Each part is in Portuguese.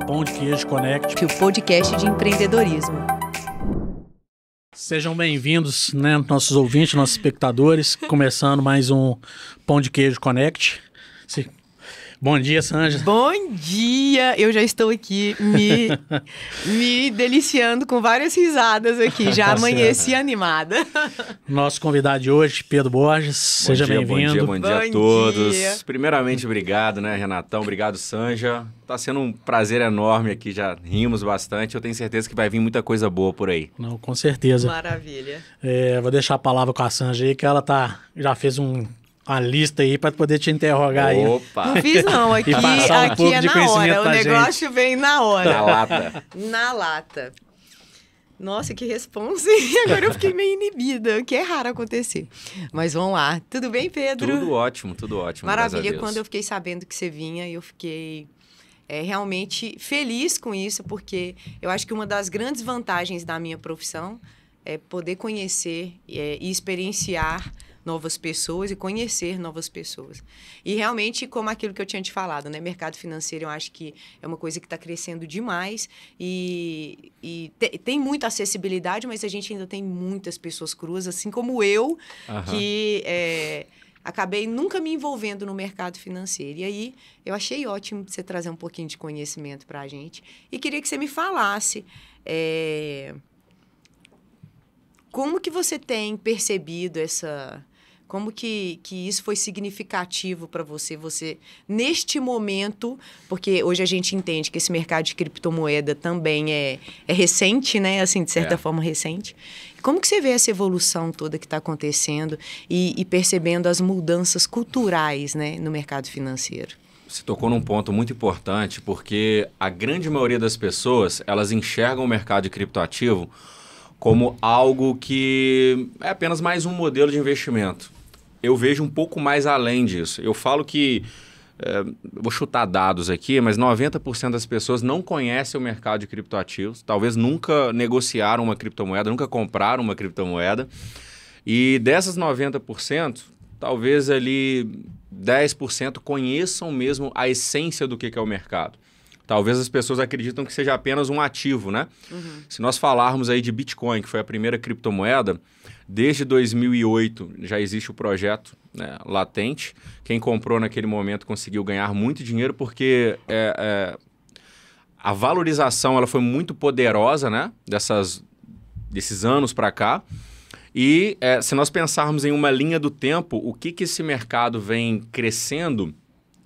Pão de Queijo Connect, o podcast de empreendedorismo. Sejam bem-vindos, né, nossos ouvintes, nossos espectadores, começando mais um Pão de Queijo Connect. Bom dia, Sanja. Bom dia! Eu já estou aqui me deliciando com várias risadas aqui. Já amanheci animada. Nosso convidado de hoje, Pedro Borges. Seja bem-vindo. Bom dia a todos. Primeiramente, obrigado, né, Renatão? Obrigado, Sanja. Tá sendo um prazer enorme aqui, já rimos bastante. Eu tenho certeza que vai vir muita coisa boa por aí. Não, com certeza. Maravilha. Vou deixar a palavra com a Sanja aí, que ela já fez uma lista aí para poder te interrogar aí. Opa! Não fiz não, aqui é na hora, o negócio vem na hora. Na lata. Na lata. Nossa, que responsa. Agora eu fiquei meio inibida, o que é raro acontecer. Mas vamos lá. Tudo bem, Pedro? Tudo ótimo, tudo ótimo. Maravilha, quando eu fiquei sabendo que você vinha, eu fiquei realmente feliz com isso, porque eu acho que uma das grandes vantagens da minha profissão é poder conhecer e experienciar novas pessoas e conhecer novas pessoas. E realmente, como aquilo que eu tinha te falado, né? Mercado financeiro, eu acho que é uma coisa que está crescendo demais e tem muita acessibilidade, mas a gente ainda tem muitas pessoas cruas, assim como eu, que acabei nunca me envolvendo no mercado financeiro. E aí, eu achei ótimo você trazer um pouquinho de conhecimento para a gente. E queria que você me falasse como que você tem percebido como que isso foi significativo para você, neste momento, porque hoje a gente entende que esse mercado de criptomoeda também é recente, né? Assim, de certa forma recente. Como que você vê essa evolução toda que está acontecendo e percebendo as mudanças culturais, né, no mercado financeiro? Você tocou num ponto muito importante, porque a grande maioria das pessoas, elas enxergam o mercado de criptoativo como algo que é apenas mais um modelo de investimento. Eu vejo um pouco mais além disso. Eu falo que, vou chutar dados aqui, mas 90% das pessoas não conhecem o mercado de criptoativos, talvez nunca negociaram uma criptomoeda, nunca compraram uma criptomoeda. E dessas 90%, talvez ali 10% conheçam mesmo a essência do que é o mercado. Talvez as pessoas acreditam que seja apenas um ativo, né? Se nós falarmos aí de Bitcoin, que foi a primeira criptomoeda, desde 2008 já existe o projeto, né, latente. Quem comprou naquele momento conseguiu ganhar muito dinheiro porque a valorização ela foi muito poderosa, né? Desses anos para cá. E se nós pensarmos em uma linha do tempo, o que esse mercado vem crescendo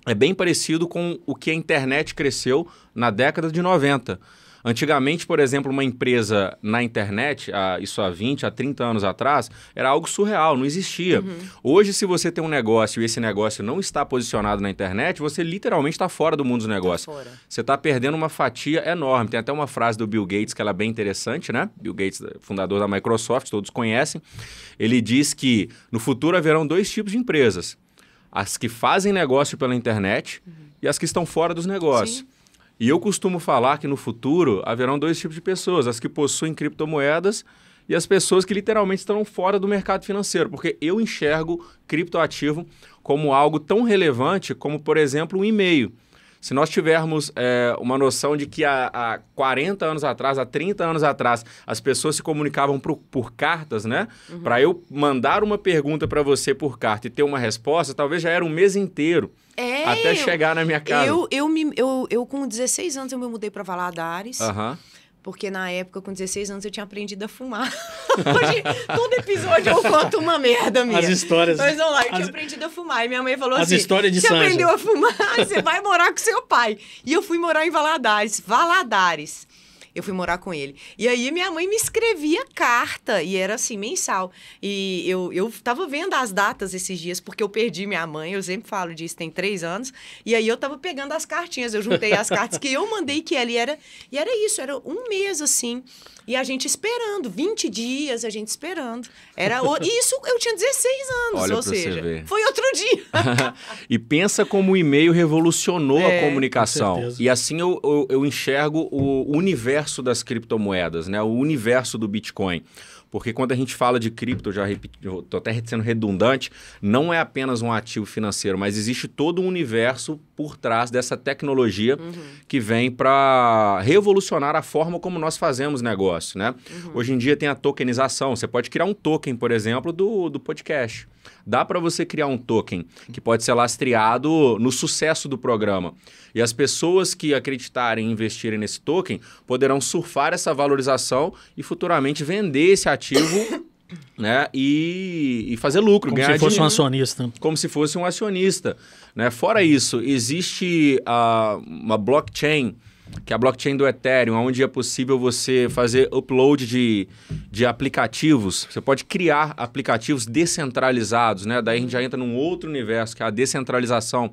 é bem parecido com o que a internet cresceu na década de 90. Antigamente, por exemplo, uma empresa na internet, isso há 20, há 30 anos atrás, era algo surreal, não existia. Hoje, se você tem um negócio e esse negócio não está posicionado na internet, você literalmente está fora do mundo dos negócios. Você está perdendo uma fatia enorme. Tem até uma frase do Bill Gates que ela é bem interessante, né? Bill Gates, fundador da Microsoft, todos conhecem. Ele diz que no futuro haverão dois tipos de empresas. As que fazem negócio pela internet e as que estão fora dos negócios. Sim. E eu costumo falar que no futuro haverão dois tipos de pessoas, as que possuem criptomoedas e as pessoas que literalmente estão fora do mercado financeiro, porque eu enxergo criptoativo como algo tão relevante como, por exemplo, um e-mail. Se nós tivermos uma noção de que há 40 anos atrás, há 30 anos atrás, as pessoas se comunicavam por cartas, né? Para eu mandar uma pergunta para você por carta e ter uma resposta, talvez já era um mês inteiro até chegar na minha casa. Eu com 16 anos, eu me mudei para Valadares. Porque na época, com 16 anos, eu tinha aprendido a fumar. Hoje, todo episódio eu conto uma merda minha. As histórias. Mas vamos lá, eu tinha aprendido a fumar. E minha mãe falou assim, histórias de você Sanja. aprendeu a fumar, você vai morar com seu pai. E eu fui morar em Valadares. Eu fui morar com ele. E aí, minha mãe me escrevia carta. E era assim, mensal. E eu tava vendo as datas esses dias, porque eu perdi minha mãe. Eu sempre falo disso, tem 3 anos. E aí, eu tava pegando as cartinhas. Eu juntei as cartas que eu mandei que ela era... E era isso, era um mês, assim. E a gente esperando, 20 dias a gente esperando. Isso eu tinha 16 anos, olha, ou seja, você ver. Foi outro dia. E pensa como o e-mail revolucionou a comunicação. Com certeza. E assim eu enxergo o universo das criptomoedas, né? O universo do Bitcoin. Porque quando a gente fala de cripto, eu já repeti, eu tô até sendo redundante, não é apenas um ativo financeiro, mas existe todo um universo por trás dessa tecnologia que vem para revolucionar a forma como nós fazemos negócio, né? Hoje em dia tem a tokenização. Você pode criar um token, por exemplo, do podcast. Dá para você criar um token que pode ser lastreado no sucesso do programa. E as pessoas que acreditarem e investirem nesse token poderão surfar essa valorização e futuramente vender esse ativo, né, e fazer lucro, Como ganhar se fosse um dinheiro. acionista. Como se fosse um acionista, né? Fora isso, existe uma blockchain, que é a blockchain do Ethereum, onde é possível você fazer upload de aplicativos. Você pode criar aplicativos descentralizados, né? Daí a gente já entra num outro universo, que é a descentralização,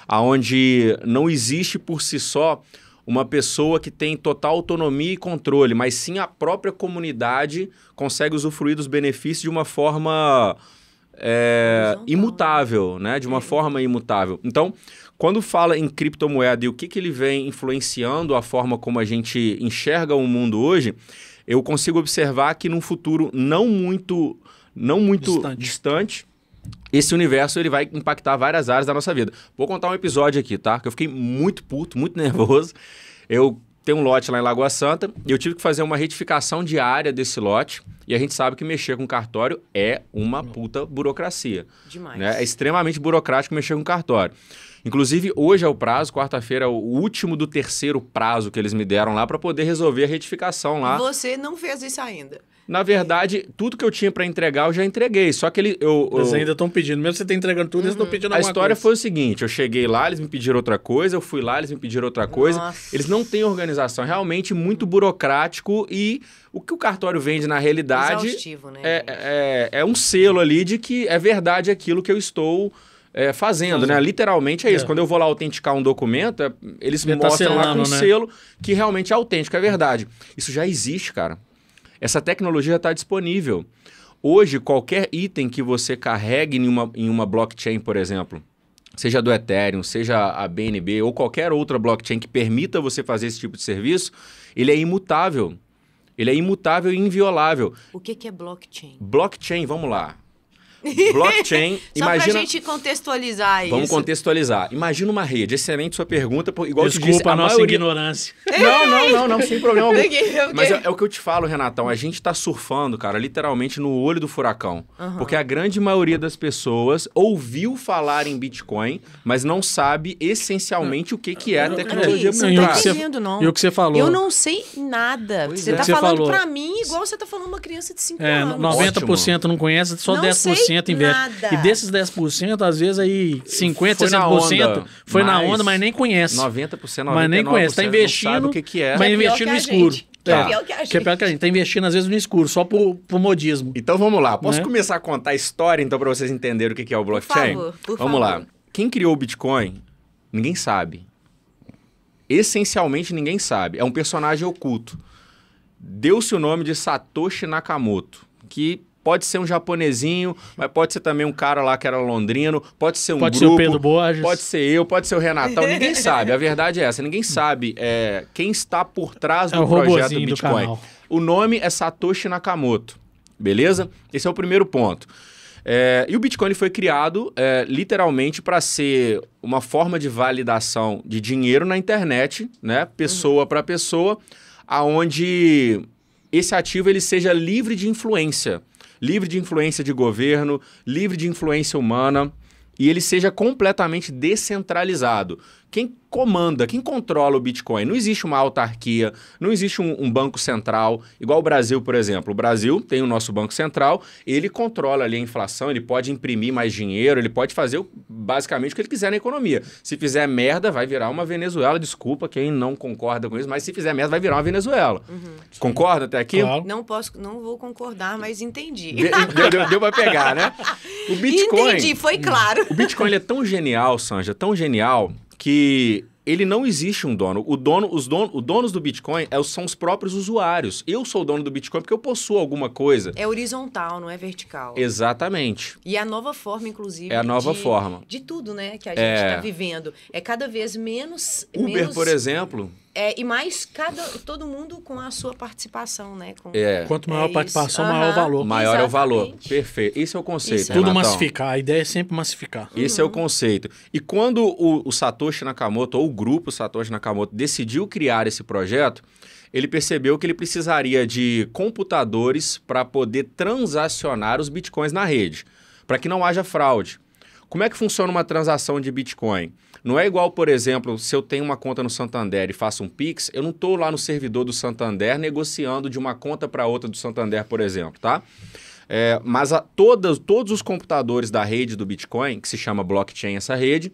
onde não existe por si só uma pessoa que tem total autonomia e controle, mas sim a própria comunidade consegue usufruir dos benefícios de uma forma imutável, né? De uma forma imutável. Então, quando fala em criptomoeda e o que ele vem influenciando a forma como a gente enxerga o mundo hoje, eu consigo observar que num futuro não muito distante, esse universo ele vai impactar várias áreas da nossa vida. Vou contar um episódio aqui, tá? Que eu fiquei muito puto, muito nervoso. Eu tenho um lote lá em Lagoa Santa e eu tive que fazer uma retificação diária desse lote. E a gente sabe que mexer com cartório é uma puta burocracia. Demais. Né? É extremamente burocrático mexer com cartório. Inclusive, hoje é o prazo, quarta-feira é o último do terceiro prazo que eles me deram lá para poder resolver a retificação lá. Você não fez isso ainda. Na verdade, tudo que eu tinha para entregar, eu já entreguei. Só que Eles ainda estão pedindo. Mesmo você ter entregando tudo, eles estão pedindo a alguma história coisa. foi o seguinte, eu cheguei lá, eles me pediram outra coisa, eu fui lá, eles me pediram outra coisa. Nossa. Eles não têm organização, é realmente muito burocrático e o que o cartório vende na realidade Exaustivo, né, é um selo ali de que é verdade aquilo que eu estou fazendo, né? Literalmente é isso. Quando eu vou lá autenticar um documento, eles me mostram lá com um selo que realmente é autêntico, é verdade. Isso já existe, cara. Essa tecnologia está disponível. Hoje, qualquer item que você carregue em uma blockchain, por exemplo, seja do Ethereum, seja a BNB ou qualquer outra blockchain que permita você fazer esse tipo de serviço, ele é imutável. Ele é imutável e inviolável. O que é blockchain? Blockchain, vamos lá. Blockchain, Só imagina... pra gente contextualizar isso. Vamos contextualizar. Imagina uma rede. Excelente sua pergunta. Igual eu te disse, Desculpa a nossa maioria... ignorância. Não, sem problema algum. Okay. Mas é o que eu te falo, Renatão. A gente tá surfando, cara, literalmente no olho do furacão. Porque a grande maioria das pessoas ouviu falar em Bitcoin, mas não sabe essencialmente o que é a tecnologia Você por não tá trás. entendendo, não. E o que você falou? Eu não sei nada. Pois Você é. tá Você falando falou. pra mim igual você tá falando uma criança de 5 anos. 90% não conhece, só Não 10% sei investe. nada. E desses 10%, às vezes aí 50%, Foi na 60% onda, foi na mas onda, mas nem conhece. 90%, 99% Mas nem conhece. Tá investindo, não sabe o que é. mas Que é pior investindo que no a escuro. gente. Que é pior que a Que é pior que a gente. Tá investindo, às vezes, no escuro, só por modismo. Então vamos lá. Posso Né? começar a contar a história, então, para vocês entenderem o que é o blockchain? Por Vamos favor. lá. Quem criou o Bitcoin, ninguém sabe. Essencialmente, ninguém sabe. É um personagem oculto. Deu-se o nome de Satoshi Nakamoto, que pode ser um japonesinho, mas pode ser também um cara lá que era londrino, pode ser um Pode grupo, ser o Pedro Borges. pode ser eu, pode ser o Renatão, ninguém sabe. A verdade é essa, ninguém sabe quem está por trás do o projeto robozinho do Bitcoin. canal. O nome é Satoshi Nakamoto, beleza? Esse é o primeiro ponto. E o Bitcoin foi criado literalmente para ser uma forma de validação de dinheiro na internet, né? Pessoa para pessoa, aonde esse ativo ele seja livre de influência de governo, livre de influência humana e ele seja completamente descentralizado. Quem comanda, quem controla o Bitcoin? Não existe uma autarquia, não existe um banco central, igual o Brasil, por exemplo. O Brasil tem o nosso banco central, ele controla ali a inflação, ele pode imprimir mais dinheiro, ele pode fazer basicamente o que ele quiser na economia. Se fizer merda, vai virar uma Venezuela. Desculpa quem não concorda com isso, mas se fizer merda, vai virar uma Venezuela. Concorda até aqui? Claro. Não vou concordar, mas entendi. Deu pra pegar, né? O Bitcoin... Entendi, foi claro. O Bitcoin ele é tão genial, Sanja, tão genial, que ele não existe um dono. Os donos do Bitcoin são os próprios usuários. Eu sou o dono do Bitcoin porque eu possuo alguma coisa. É horizontal, não é vertical. Exatamente. E a nova forma, inclusive, É a nova forma. de tudo, né, que a gente está vivendo. É cada vez menos... Uber, por exemplo... E mais todo mundo com a sua participação, né? Quanto maior a participação, isso. maior o valor. Maior é o valor. Exatamente. Perfeito. Esse é o conceito, Isso. Tudo Renatão. massificar. A ideia é sempre massificar. Esse é o conceito. E quando o Satoshi Nakamoto, ou o grupo Satoshi Nakamoto, decidiu criar esse projeto, ele percebeu que ele precisaria de computadores para poder transacionar os bitcoins na rede, para que não haja fraude. Como é que funciona uma transação de Bitcoin? Não é igual, por exemplo, se eu tenho uma conta no Santander e faço um Pix, eu não estou lá no servidor do Santander negociando de uma conta para outra do Santander, por exemplo, tá? Mas todos os computadores da rede do Bitcoin, que se chama blockchain essa rede,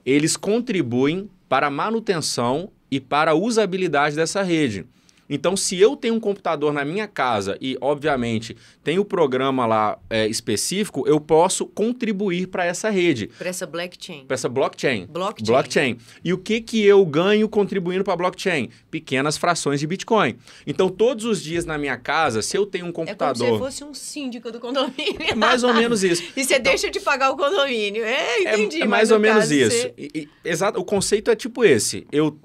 eles contribuem para a manutenção e para a usabilidade dessa rede. Então, se eu tenho um computador na minha casa e, obviamente, tem o programa lá específico, eu posso contribuir para essa rede. Para essa blockchain. Para essa blockchain. Blockchain. E o que eu ganho contribuindo para a blockchain? Pequenas frações de Bitcoin. Então, todos os dias na minha casa, se eu tenho um computador... É como se você fosse um síndico do condomínio. É mais ou menos isso. E você deixa de pagar o condomínio. Entendi. É mais ou menos isso. Exato. O conceito é tipo esse. Eu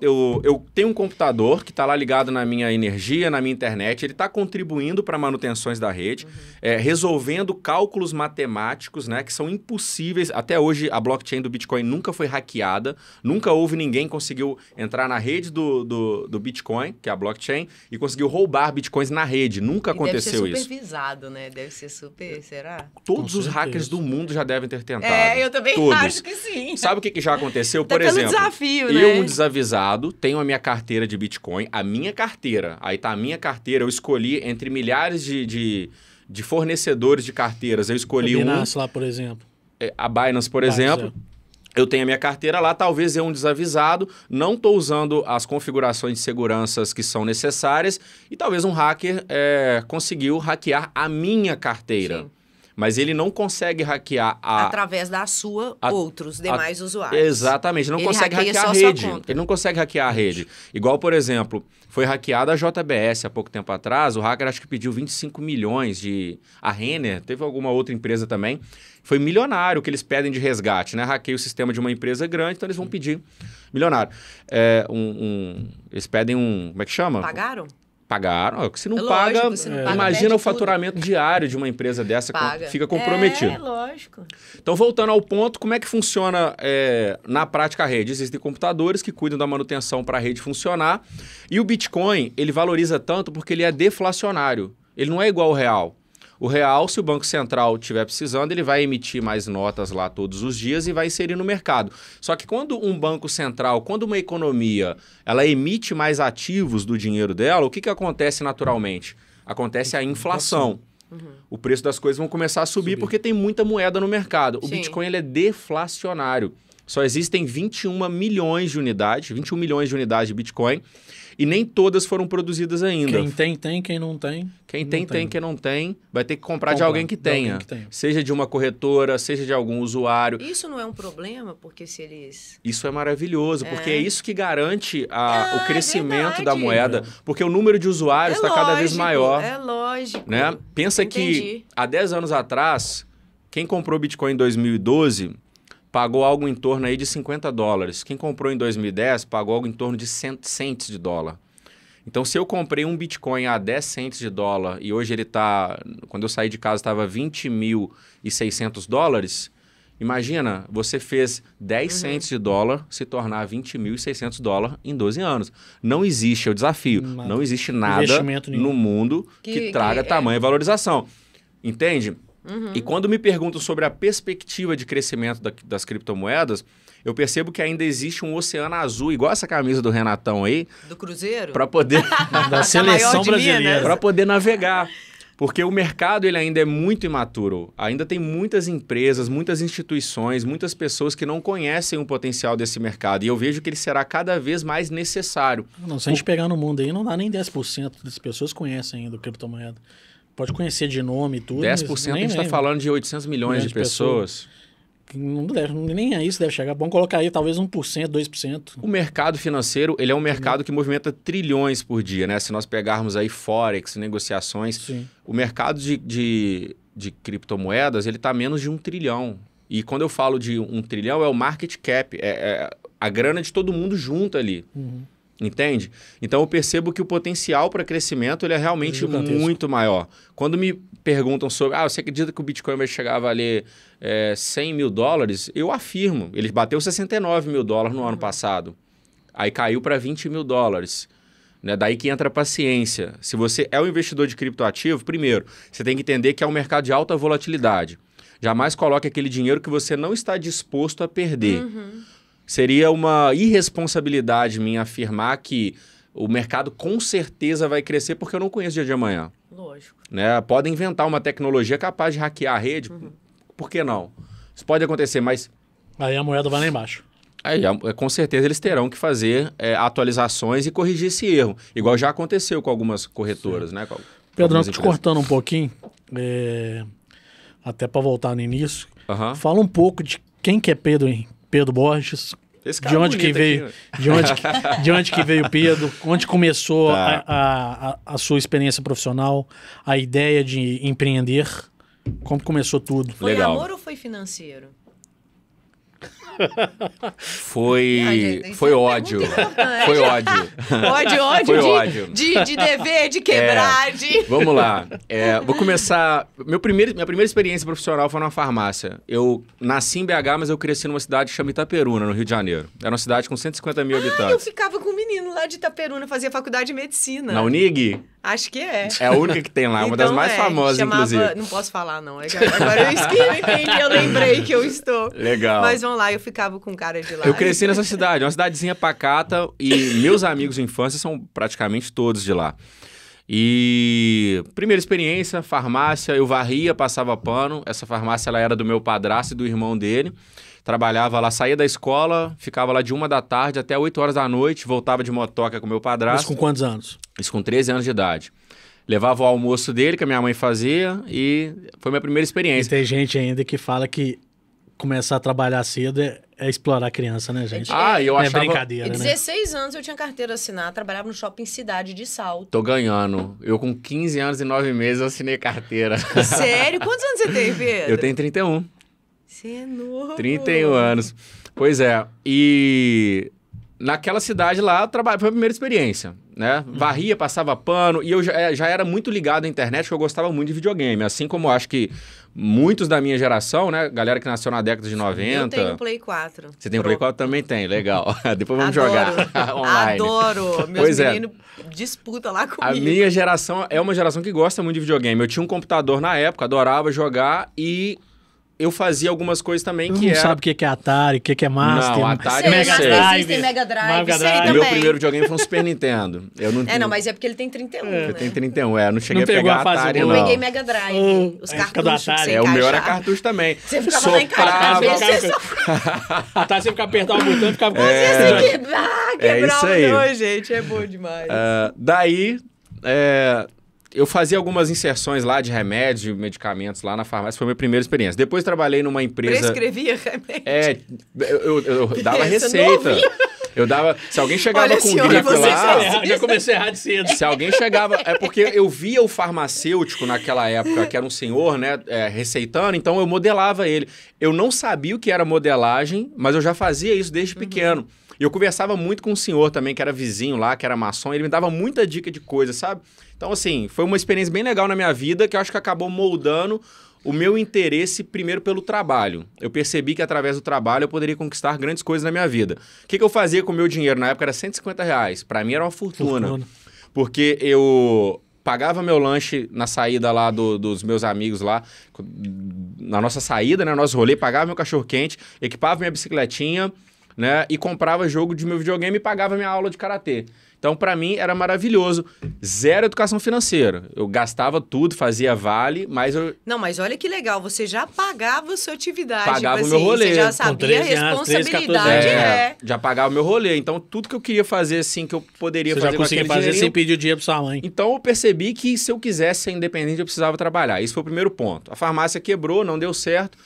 tenho um computador que está lá ligado na minha energia, na minha internet, ele está contribuindo para manutenções da rede, resolvendo cálculos matemáticos, né, que são impossíveis. Até hoje, a blockchain do Bitcoin nunca foi hackeada, nunca houve ninguém que conseguiu entrar na rede do Bitcoin, que é a blockchain, e conseguiu roubar Bitcoins na rede. Nunca aconteceu isso. Deve ser supervisado, né? Deve ser super, será? Todos os hackers do mundo já devem ter tentado. Eu também Todos. acho que sim. Sabe o que já aconteceu? Tá Por exemplo, desafio, eu, né? um desavisado, tenho a minha carteira de Bitcoin, a minha carteira. Aí tá a minha carteira, eu escolhi entre milhares de fornecedores de carteiras, eu escolhi a Binance lá, por exemplo. A Binance, por exemplo. Eu tenho a minha carteira lá, talvez eu um desavisado, não estou usando as configurações de seguranças que são necessárias e talvez um hacker conseguiu hackear a minha carteira. Sim. Mas ele não consegue hackear através da sua, outros demais usuários. Exatamente, ele não consegue hackear a rede. Ele não consegue hackear a rede. Igual, por exemplo, foi hackeada a JBS há pouco tempo atrás, o hacker acho que pediu 25 milhões a Renner, teve alguma outra empresa também, foi milionário que eles pedem de resgate, né? Hackeia o sistema de uma empresa grande, então eles vão pedir milionário. Eles pedem como é que chama? Pagaram? Pagaram. Se não paga, lógico, se não paga, imagina o faturamento diário de uma empresa dessa que fica comprometido. Lógico. Então, voltando ao ponto, como é que funciona na prática a rede? Existem computadores que cuidam da manutenção para a rede funcionar e o Bitcoin, ele valoriza tanto porque ele é deflacionário. Ele não é igual ao real. O real, se o Banco Central estiver precisando, ele vai emitir mais notas lá todos os dias e vai inserir no mercado. Só que quando um banco central, quando uma economia, ela emite mais ativos do dinheiro dela, o que acontece naturalmente? Acontece a inflação. O preço das coisas vão começar a subir porque tem muita moeda no mercado. O Bitcoin ele é deflacionário. Só existem 21 milhões de unidades de Bitcoin e nem todas foram produzidas ainda. Quem tem, quem não tem. Quem não tem, vai ter que comprar de alguém que tenha. Seja de uma corretora, seja de algum usuário. Isso não é um problema, porque se eles... Isso é maravilhoso, porque é isso que garante o crescimento da moeda, porque o número de usuários está cada vez maior. É lógico. Né? Pensa que há 10 anos atrás, quem comprou Bitcoin em 2012... pagou algo em torno aí de $50. Quem comprou em 2010 pagou algo em torno de cents de dólar. Então, se eu comprei um Bitcoin a 10 cents de dólar e hoje ele está... Quando eu saí de casa estava $20.600, imagina, você fez 10 cents de dólar se tornar $20.600 em 12 anos. Não existe, é o desafio, não existe nada no mundo que traga tamanha valorização. Entende? E quando me perguntam sobre a perspectiva de crescimento das criptomoedas, eu percebo que ainda existe um oceano azul, igual essa camisa do Renatão aí. Do Cruzeiro? Para poder... da seleção brasileira. Para poder navegar. Porque o mercado ele ainda é muito imaturo. Ainda tem muitas empresas, muitas instituições, muitas pessoas que não conhecem o potencial desse mercado. E eu vejo que ele será cada vez mais necessário. Não, se a gente pegar no mundo aí, não dá nem 10% das pessoas conhecem ainda o criptomoeda. Pode conhecer de nome e tudo. 10% a gente está falando de 800 milhões de pessoas. Não deve, nem a isso deve chegar. Bom colocar aí talvez 1%, 2%. O mercado financeiro, ele é um mercado que movimenta trilhões por dia, né? Se nós pegarmos aí Forex, negociações, o mercado de criptomoedas, ele está menos de 1 trilhão. E quando eu falo de 1 trilhão, é o market cap, é a grana de todo mundo junto ali. Entende? Então eu percebo que o potencial para crescimento ele é realmente Gigantesco. muito maior. Quando me perguntam sobre, você acredita que o Bitcoin vai chegar a valer $100 mil? Eu afirmo, ele bateu $69 mil no ano passado. Aí caiu para $20 mil. Né? Daí que entra a paciência. Se você é um investidor de criptoativo, primeiro, você tem que entender que é um mercado de alta volatilidade. Jamais coloque aquele dinheiro que você não está disposto a perder. Seria uma irresponsabilidade minha afirmar que o mercado com certeza vai crescer porque eu não conheço o dia de amanhã. Lógico. Né? Podem inventar uma tecnologia capaz de hackear a rede. Por que não? Isso pode acontecer, mas... Aí a moeda vai lá embaixo. Aí, com certeza eles terão que fazer atualizações e corrigir esse erro. Igual já aconteceu com algumas corretoras, né? Pedrão, te cortando um pouquinho, até para voltar no início, fala um pouco de quem que é Pedro Borges, de onde que veio, de onde que veio o Pedro, onde começou a sua experiência profissional, a ideia de empreender, como começou tudo. Foi Legal. amor ou foi financeiro? Foi ódio. Foi ódio. Ódio, Foi ódio. De dever, de quebrar, de... Vamos lá. Vou começar... Minha primeira experiência profissional foi numa farmácia. Eu nasci em BH, mas eu cresci numa cidade chamada Itaperuna, no Rio de Janeiro. Era uma cidade com 150 mil Eu habitantes. ficava com um menino lá de Itaperuna, fazia faculdade de medicina. Na Unig? Acho que é. É a única que tem lá, uma das mais famosas, chamava... inclusive. Não posso falar, não. Agora eu entendi, eu lembrei que eu estou. Legal. Mas vamos lá, eu ficava com cara de lá. Eu cresci nessa cidade, uma cidadezinha pacata, e meus amigos de infância são praticamente todos de lá. E primeira experiência, farmácia, eu varria, passava pano. Essa farmácia ela era do meu padrasto e do irmão dele. Trabalhava lá, saía da escola, ficava lá de 1 da tarde até 8 horas da noite, voltava de motoca com meu padrasto. Mas com quantos anos? Isso com 13 anos de idade. Levava o almoço dele, que a minha mãe fazia, e foi minha primeira E experiência. tem gente ainda que fala que começar a trabalhar cedo é explorar a criança, né, gente? Eu Não é achava... brincadeira, E né? 16 anos eu tinha carteira assinada, trabalhava no Shopping Cidade de Salto. Tô ganhando. Eu com 15 anos e 9 meses eu assinei carteira. Sério? Quantos anos você tem, Pedro? Eu tenho 31. Você é novo. 31 anos. Pois é. E naquela cidade lá, foi a primeira experiência, né? Varria, passava pano, e eu já era muito ligado à internet, porque eu gostava muito de videogame. Assim como eu acho que muitos da minha geração, né? Galera que nasceu na década de 90... Eu tenho um Play 4. Você tem um Play 4? Também tem, legal. Depois vamos Adoro. jogar online. Adoro. Meus Pois meninos disputam lá comigo. A minha geração é uma geração que gosta muito de videogame. Eu tinha um computador na época, adorava jogar e eu fazia algumas coisas também que Não sabe o que é Atari, o que é Master. Não, Atari Sei, Mega Master Drive. System, Mega Drive, Mega sei Drive. O também. meu primeiro videogame foi um Super Nintendo. Eu não, mas é porque ele tem 31, né? Eu tenho 31, não cheguei Não a pegar pegou a fase Atari, Eu boa. não. peguei Mega Drive, os época do cartuchos que Atari. você O meu era encaixava. cartucho também. Você ficava lá encaixando, às vezes você só Atari você fica apertando o botão e ficava... fazia quebrar isso aí. não, gente, é bom demais. Daí, eu fazia algumas inserções lá de remédios, de medicamentos lá na farmácia. Foi a minha primeira experiência. Depois trabalhei numa empresa... Prescrevia remédio. Eu dava Pensa, receita. novinho. Eu dava... Se alguém chegava Olha, com senhora, gripe você lá... Já comecei a errar de cedo. Se alguém chegava... É porque eu via o farmacêutico naquela época, que era um senhor, né, receitando, então eu modelava ele. Eu não sabia o que era modelagem, mas eu já fazia isso desde pequeno. E eu conversava muito com um senhor também, que era vizinho lá, que era maçom, e ele me dava muita dica de coisa, sabe? Então, assim, foi uma experiência bem legal na minha vida, que eu acho que acabou moldando o meu interesse primeiro pelo trabalho. Eu percebi que através do trabalho eu poderia conquistar grandes coisas na minha vida. O que eu fazia com o meu dinheiro? Na época era R$150. Para mim era uma fortuna. Porque eu pagava meu lanche na saída lá dos meus amigos lá, na nossa saída, né, nosso rolê, pagava meu cachorro-quente, equipava minha bicicletinha, né, e comprava jogo de meu videogame e pagava minha aula de karatê. Então, para mim, era maravilhoso. Zero educação financeira. Eu gastava tudo, fazia vale, mas eu... Não, mas olha que legal, você já pagava a sua atividade. Pagava tipo o meu rolê. Você já Com sabia a 13 anos, 13, 14 responsabilidade. já pagava o meu rolê. Então, tudo que eu queria fazer, assim, que eu poderia Você fazer já com conseguia aquele fazer dinheirinho. sem pedir o dinheiro pra sua mãe. Então, eu percebi que se eu quisesse ser independente, eu precisava trabalhar. Esse foi o primeiro ponto. A farmácia quebrou, não deu certo.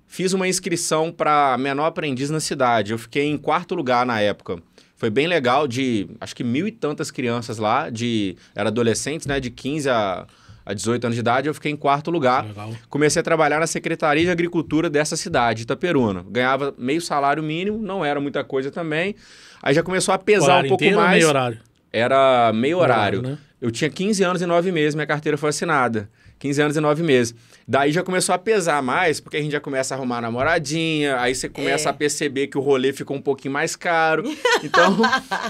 Fiz uma inscrição para menor aprendiz na cidade. Eu fiquei em 4º lugar na época. Foi bem legal, acho que 1.000 e tantas crianças lá, era adolescentes, né, de 15 a há 18 anos de idade, eu fiquei em 4º lugar. Legal. Comecei a trabalhar na Secretaria de Agricultura dessa cidade, Itaperuna. Ganhava meio salário mínimo, não era muita coisa também. Aí já começou a pesar um pouco mais. Ou meio horário? Era meio horário. Né? Eu tinha 15 anos e 9 meses, minha carteira foi assinada. 15 anos e 9 meses. Daí já começou a pesar mais, porque a gente já começa a arrumar namoradinha, aí você começa a perceber que o rolê ficou um pouquinho mais caro. Então,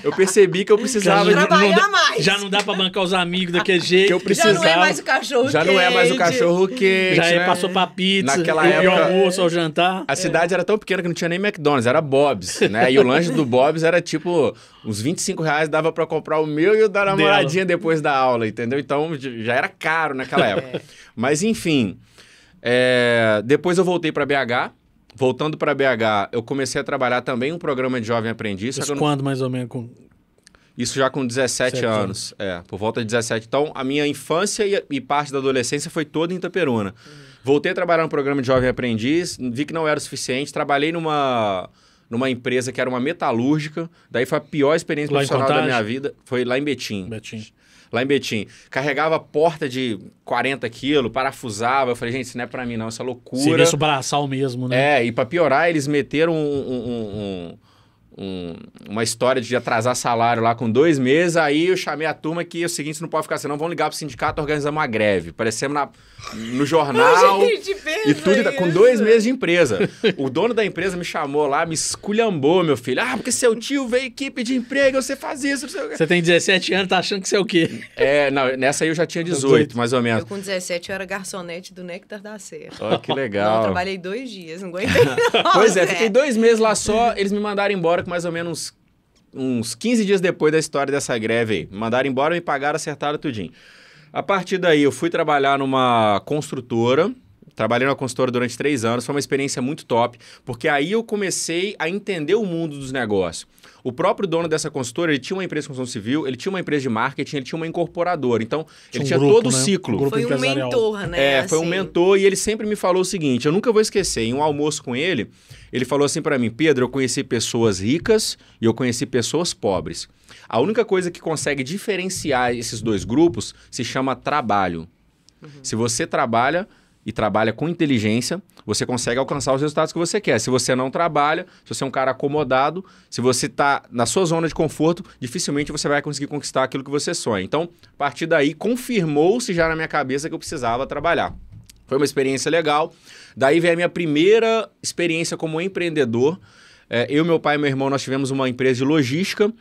eu percebi que eu precisava... trabalhar mais. Já não dá pra bancar os amigos daquele jeito. Que eu precisava. Já não é mais o cachorro quente. Já não é mais o cachorro quente, Já né? passou pra pizza, Naquela época, o almoço, ao jantar. A cidade era tão pequena que não tinha nem McDonald's, era Bob's, né? E o lanche do Bob's era tipo, uns R$25 dava pra comprar o meu e o da namoradinha depois da aula, entendeu? Então, já era caro naquela época. Mas, enfim, depois eu voltei para BH. Voltando para BH, eu comecei a trabalhar também em um programa de jovem aprendiz. Isso quando, mais ou menos? Isso já com 17 anos. Por volta de 17. Então, a minha infância e parte da adolescência foi toda em Itaperuna. Voltei a trabalhar no programa de jovem aprendiz, vi que não era o suficiente. Trabalhei numa empresa que era uma metalúrgica. Daí foi a pior experiência profissional da minha vida. Foi lá em Betim. Lá em Betim. Carregava porta de 40 quilos, parafusava. Eu falei, gente, isso não é pra mim não, isso é loucura. Serviço braçal mesmo, né? E pra piorar, eles meteram uma história de atrasar salário lá com 2 meses. Aí eu chamei a turma que é o seguinte, não pode ficar assim, não, vamos ligar pro sindicato e organizamos uma greve. Parecemos no jornal. Gente, e tudo com 2 meses de empresa. O dono da empresa me chamou lá, me esculhambou, meu filho. Ah, porque seu tio veio aqui pedir emprego, você faz isso. Você tem 17 anos, tá achando que você é o quê? Não, nessa aí eu já tinha 18, mais ou menos. Eu com 17 eu era garçonete do Néctar da Serra. Ó, que legal. Não, eu trabalhei 2 dias, não aguentei não. Pois fiquei 2 meses lá só, eles me mandaram embora com mais ou menos uns 15 dias depois da história dessa greve aí. Me mandaram embora, me pagaram, acertaram tudinho. A partir daí, eu fui trabalhar numa construtora. Trabalhei numa consultora durante 3 anos, foi uma experiência muito top, porque aí eu comecei a entender o mundo dos negócios. O próprio dono dessa consultora, ele tinha uma empresa de construção civil, ele tinha uma empresa de marketing, ele tinha uma incorporadora. Então, ele tinha todo o ciclo. Foi um mentor, né? Foi um mentor e ele sempre me falou o seguinte, eu nunca vou esquecer, em um almoço com ele, ele falou assim para mim, Pedro, eu conheci pessoas ricas e eu conheci pessoas pobres. A única coisa que consegue diferenciar esses 2 grupos se chama trabalho. Se você trabalha e trabalha com inteligência, você consegue alcançar os resultados que você quer. Se você não trabalha, se você é um cara acomodado, se você está na sua zona de conforto, dificilmente você vai conseguir conquistar aquilo que você sonha. Então, a partir daí, confirmou-se já na minha cabeça que eu precisava trabalhar. Foi uma experiência legal. Daí veio a minha primeira experiência como empreendedor. Eu, meu pai e meu irmão, nós tivemos uma empresa de logística.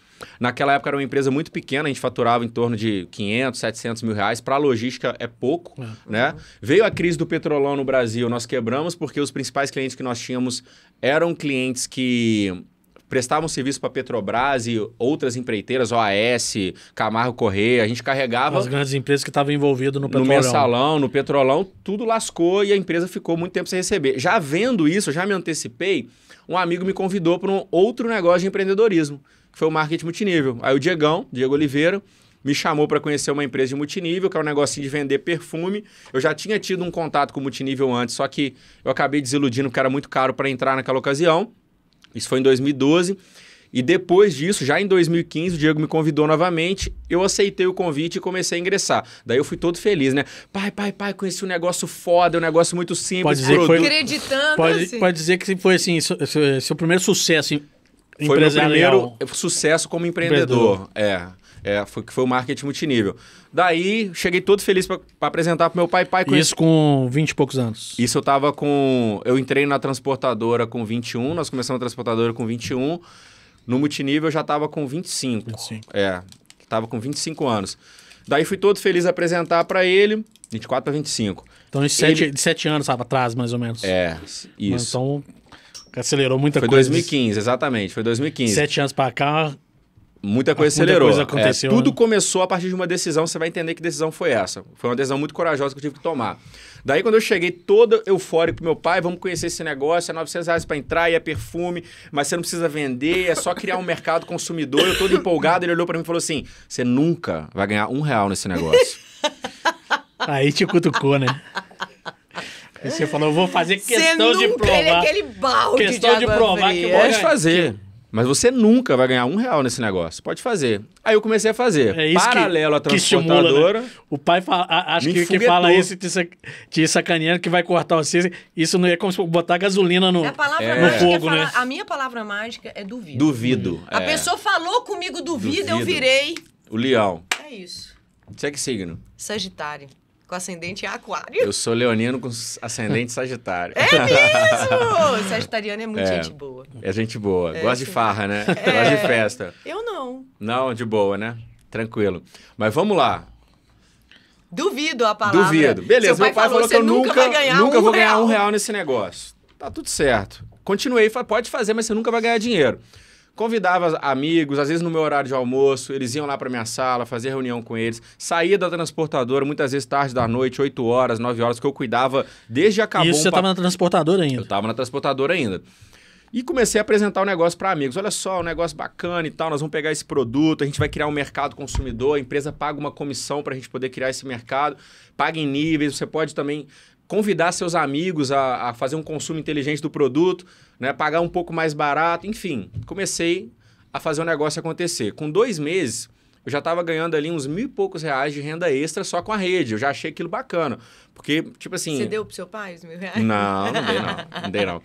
Naquela época era uma empresa muito pequena, a gente faturava em torno de 500, 700 mil reais. Para a logística é pouco, né? Veio a crise do petrolão no Brasil, nós quebramos porque os principais clientes que nós tínhamos eram clientes que prestavam serviço para Petrobras e outras empreiteiras, OAS, Camargo Correia. A gente carregava... As grandes empresas que estavam envolvidas no petrolão. No mensalão, no petrolão, tudo lascou e a empresa ficou muito tempo sem receber. Já vendo isso, já me antecipei, um amigo me convidou para um outro negócio de empreendedorismo, que foi o marketing multinível. Aí o Diego Oliveira, me chamou para conhecer uma empresa de multinível, que é um negocinho de vender perfume. Eu já tinha tido um contato com o multinível antes, só que eu acabei desiludindo porque era muito caro para entrar naquela ocasião. Isso foi em 2012. E depois disso, já em 2015, o Diego me convidou novamente, eu aceitei o convite e comecei a ingressar. Daí eu fui todo feliz, né? Pai, conheci um negócio foda, um negócio muito simples. Pode dizer que foi... Acreditando, assim. Pode dizer que foi assim, seu primeiro sucesso empresarial. Foi meu primeiro sucesso como empreendedor. Foi o marketing multinível. Daí, cheguei todo feliz para apresentar pro meu pai. Isso com 20 e poucos anos? Isso eu entrei na transportadora com 21, nós começamos a transportadora com 21. No multinível eu já estava com 25. Estava com 25 anos. Daí fui todo feliz a apresentar para ele, 24 para 25. Então, de 7 anos atrás, mais ou menos. Isso. Então, acelerou muita coisa. Foi 2015, exatamente, foi 2015. 7 anos para cá... Muita coisa acelerou. Muita coisa aconteceu, tudo começou a partir de uma decisão, você vai entender que decisão foi essa. Foi uma decisão muito corajosa que eu tive que tomar. Daí, quando eu cheguei todo eufórico pro meu pai, vamos conhecer esse negócio, é R$900 para entrar e é perfume, mas você não precisa vender, é só criar um mercado consumidor. Eu todo empolgado, ele olhou para mim e falou assim, você nunca vai ganhar R$1 nesse negócio. Aí te cutucou, né? Aí você falou, eu vou fazer questão de provar. Ele é aquele balde questão de provar que pode fazer. Mas você nunca vai ganhar R$1 nesse negócio. Pode fazer. Aí eu comecei a fazer. Paralelo à transportadora. Estimula, né? O pai fala, acho que fala isso te sacaneando que vai cortar você. Isso não é como se botar gasolina no fogo, né? A minha palavra mágica é duvido. Duvido. A pessoa falou comigo duvido, eu virei. O leão. É isso. Você é que signo? Sagitário. Com ascendente em aquário. Eu sou leonino com ascendente sagitário. É mesmo! Sagitariano é muito gente boa. É gente boa. Gosta de farra, né? Gosta de festa. Eu não. Não, de boa, né? Tranquilo. Mas vamos lá. Duvido a palavra. Duvido. Beleza, meu pai falou que eu nunca vou ganhar R$1 nesse negócio. Tá tudo certo. Continuei, pode fazer, mas você nunca vai ganhar dinheiro. Convidava amigos, às vezes no meu horário de almoço, eles iam lá para minha sala, fazia reunião com eles. Saía da transportadora, muitas vezes tarde da noite, 8 horas, 9 horas, que eu cuidava desde acabou. E isso você estava na transportadora ainda? Eu estava na transportadora ainda. E comecei a apresentar o negócio para amigos. Olha só, um negócio bacana e tal, nós vamos pegar esse produto, a gente vai criar um mercado consumidor, a empresa paga uma comissão para a gente poder criar esse mercado, paga em níveis, você pode também convidar seus amigos a fazer um consumo inteligente do produto, né? Pagar um pouco mais barato, enfim. Comecei a fazer o negócio acontecer. Com 2 meses, eu já estava ganhando ali uns R$1.000 e poucos de renda extra só com a rede. Eu já achei aquilo bacana. Porque, tipo assim... Você deu pro seu pai os R$1.000? Não dei não.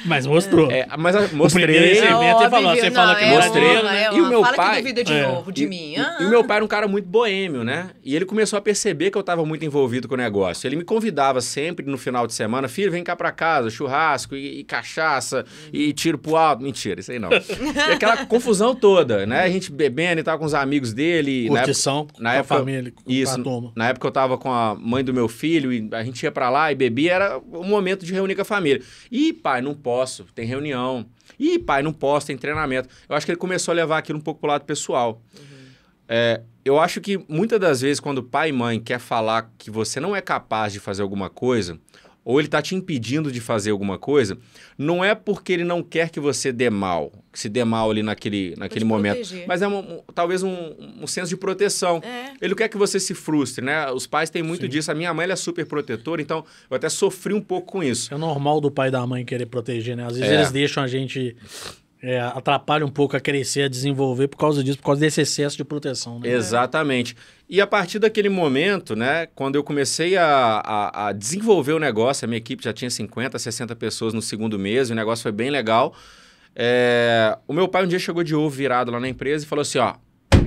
Mas mostrou. Mas mostrei. O primeiro recebimento, você fala que mostrei. mostrei. E o meu fala pai... que duvida de novo de mim. E o meu pai era um cara muito boêmio, né? E ele começou a perceber que eu estava muito envolvido com o negócio. Ele me convidava sempre no final de semana, filho, vem cá pra casa, churrasco e cachaça e tiro pro alto. Mentira, isso aí não. E aquela confusão toda, né? A gente bebendo e tal com os amigos dele. Curtição na época, com a família. Isso. Na época eu tava com a mãe do meu filho e a gente ia pra lá e bebia, era um momento de reunir com a família. Ih, pai, não posso, tem reunião. Ih, pai, não posso, tem treinamento. Eu acho que ele começou a levar aquilo um pouco pro lado pessoal. Eu acho que muitas das vezes quando pai e mãe quer falar que você não é capaz de fazer alguma coisa, ou ele está te impedindo de fazer alguma coisa, não é porque ele não quer que você dê mal, que se dê mal ali naquele momento. Proteger. Mas é talvez um senso de proteção. Ele quer que você se frustre, né? Os pais têm muito disso. A minha mãe ela é super protetora, então eu até sofri um pouco com isso. É normal do pai e da mãe querer proteger, né? Às vezes eles deixam a gente... atrapalha um pouco a crescer, a desenvolver por causa disso, por causa desse excesso de proteção. Né? Exatamente. E a partir daquele momento, né, quando eu comecei a desenvolver o negócio, a minha equipe já tinha 50, 60 pessoas no segundo mês, o negócio foi bem legal. O meu pai um dia chegou de ovo virado lá na empresa e falou assim, ó,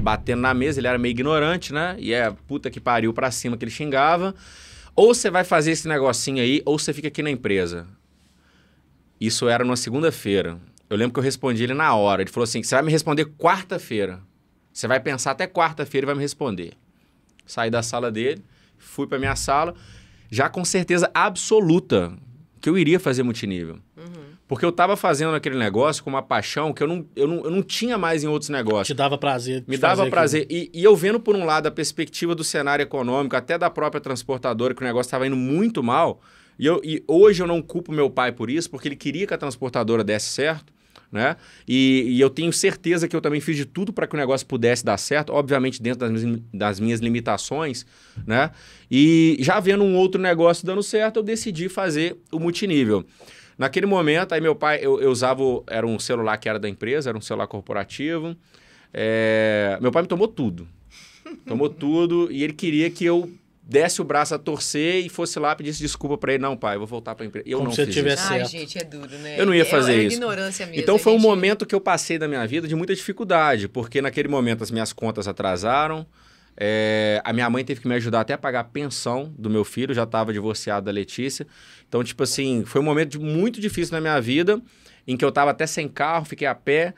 batendo na mesa, ele era meio ignorante, né, e puta que pariu pra cima que ele xingava, ou você vai fazer esse negocinho aí, ou você fica aqui na empresa. Isso era numa segunda-feira. Eu lembro que eu respondi ele na hora. Ele falou assim, você vai me responder quarta-feira. Você vai pensar até quarta-feira e vai me responder. Saí da sala dele, fui para minha sala, já com certeza absoluta que eu iria fazer multinível. Porque eu estava fazendo aquele negócio com uma paixão que eu não tinha mais em outros negócios. Te dava prazer. Me dava prazer. E eu vendo, por um lado, a perspectiva do cenário econômico, até da própria transportadora, que o negócio estava indo muito mal. E hoje eu não culpo meu pai por isso, porque ele queria que a transportadora desse certo. Né? E eu tenho certeza que eu também fiz de tudo para que o negócio pudesse dar certo, obviamente dentro das minhas limitações, né? E já vendo um outro negócio dando certo, eu decidi fazer o multinível. Naquele momento, aí meu pai, eu usava, era um celular que era da empresa, era um celular corporativo, meu pai me tomou tudo, e ele queria que eu desse o braço a torcer e fosse lá, pedisse desculpa pra ele. Não, pai, eu vou voltar pra empresa. Eu como não se fiz tivesse isso. certo. Ai, gente, é duro, né? Eu não ia fazer isso. Ignorância mesmo. Então foi um momento que eu passei da minha vida de muita dificuldade, porque naquele momento as minhas contas atrasaram, a minha mãe teve que me ajudar até a pagar a pensão do meu filho, já estava divorciado da Letícia. Então, tipo assim, foi um momento muito difícil na minha vida, em que eu estava até sem carro, fiquei a pé,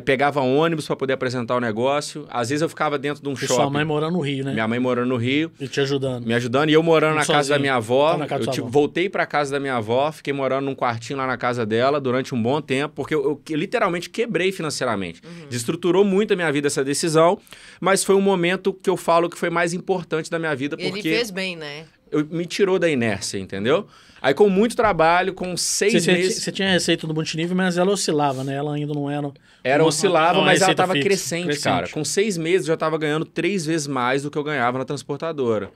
pegava ônibus para poder apresentar o negócio. Às vezes eu ficava dentro de um shopping. Sua mãe morando no Rio, né? Minha mãe morando no Rio. E te ajudando. Me ajudando. E eu morando na casa da minha avó. Eu voltei para casa da minha avó, fiquei morando num quartinho lá na casa dela durante um bom tempo, porque eu literalmente quebrei financeiramente. Desestruturou muito a minha vida essa decisão, mas foi um momento que eu falo que foi mais importante da minha vida, porque... Ele fez bem, né? Me tirou da inércia, entendeu? Aí com muito trabalho, com 6 meses... Você tinha a receita do multinível, mas ela oscilava, né? Ela ainda não era... Oscilava, mas ela estava crescente, cara. Com 6 meses eu já estava ganhando 3 vezes mais do que eu ganhava na transportadora.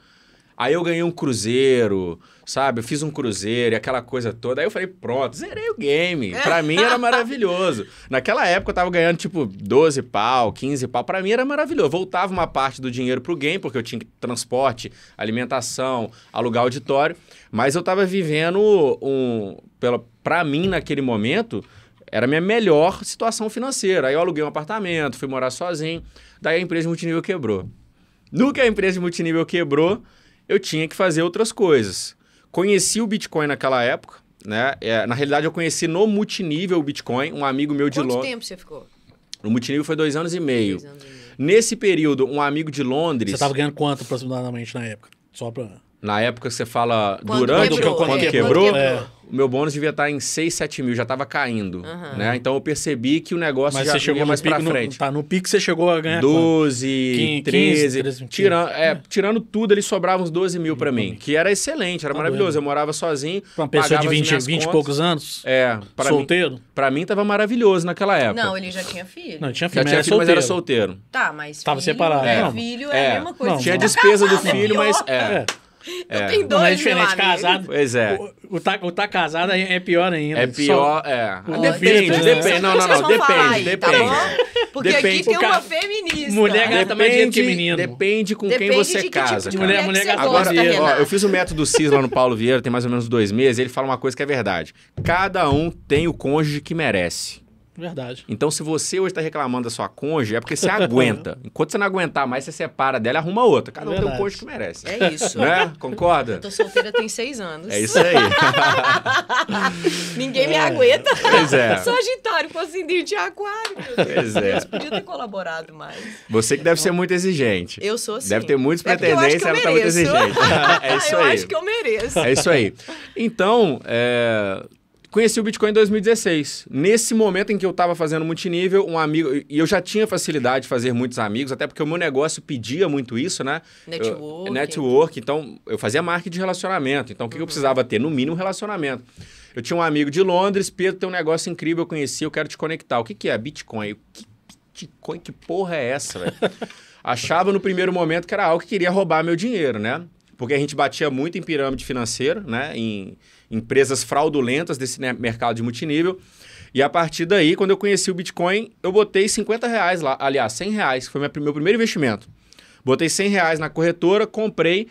Aí eu ganhei um cruzeiro, sabe? Eu fiz um cruzeiro e aquela coisa toda. Aí eu falei, pronto, zerei o game. Pra mim era maravilhoso. Naquela época eu tava ganhando tipo 12 pau, 15 pau. Pra mim era maravilhoso. Voltava uma parte do dinheiro pro game, porque eu tinha transporte, alimentação, alugar auditório. Mas eu tava vivendo pra mim naquele momento, era a minha melhor situação financeira. Aí eu aluguei um apartamento, fui morar sozinho. Daí a empresa de multinível quebrou. No que a empresa de multinível quebrou, eu tinha que fazer outras coisas. Conheci o Bitcoin naquela época, né? Na realidade, eu conheci no multinível o Bitcoin, um amigo meu de Londres. Quanto tempo você ficou? No multinível foi 2 anos e meio. 2 anos e meio. Nesse período, um amigo de Londres... Você estava ganhando quanto aproximadamente na época? Só para... Na época, você fala quando quebrou, o meu bônus devia estar em 6, 7 mil, já estava caindo. Né? Então, eu percebi que o negócio já ia mais para frente. No pico você chegou a ganhar 12, 13... Tirando tudo, ele sobrava uns 12 mil para mim, que era excelente, era maravilhoso. Eu morava sozinho, para uma pessoa de 20 e poucos anos? Solteiro? Para mim, estava maravilhoso naquela época. Não, ele já tinha filho. Não, tinha filho, mas era solteiro. Tá, mas tava separado. Filho é a mesma coisa. Tinha despesa do filho, mas... Eu tenho dois, não é diferente, casado. Pois é. O tá casado é pior ainda. É pior, Depende. Não, depende. Tá bom? Porque aqui tem uma feminista. Mulher gasta mais dinheiro que menino. Depende com quem você casa. Tipo mulher agora, eu fiz o método CIS lá no Paulo Vieira, tem mais ou menos 2 meses, e ele fala uma coisa que é verdade. Cada um tem o cônjuge que merece. Verdade. Então, se você hoje está reclamando da sua cônjuge, é porque você aguenta. Enquanto você não aguentar mais, você separa dela e arruma outra. Cada um tem o cônjuge que merece. É isso. Né? Concorda? Eu tô solteira tem 6 anos. É isso aí. Ninguém me aguenta. Pois é. Sagitário com ascendente de aquário. Pois é. Podia ter colaborado mais. Você que deve ser muito exigente. Eu sou sim. Deve ter muitos pretendentes, ela tá muito exigente. É isso aí. Eu acho que eu mereço. É isso aí. Então, conheci o Bitcoin em 2016. Nesse momento em que eu estava fazendo multinível, um amigo... E eu já tinha facilidade de fazer muitos amigos, até porque o meu negócio pedia muito isso, né? Network. Então, eu fazia marketing de relacionamento. Então, o que eu precisava ter? No mínimo, relacionamento. Eu tinha um amigo de Londres, Pedro, tem um negócio incrível, eu conheci, eu quero te conectar. O que é Bitcoin? Bitcoin? Que porra é essa, velho? Achava no primeiro momento que era algo que queria roubar meu dinheiro, né? Porque a gente batia muito em pirâmide financeira, né? Em empresas fraudulentas desse mercado de multinível. E a partir daí, quando eu conheci o Bitcoin, eu botei R$50 lá. Aliás, R$100, que foi meu primeiro investimento. Botei R$100 na corretora, comprei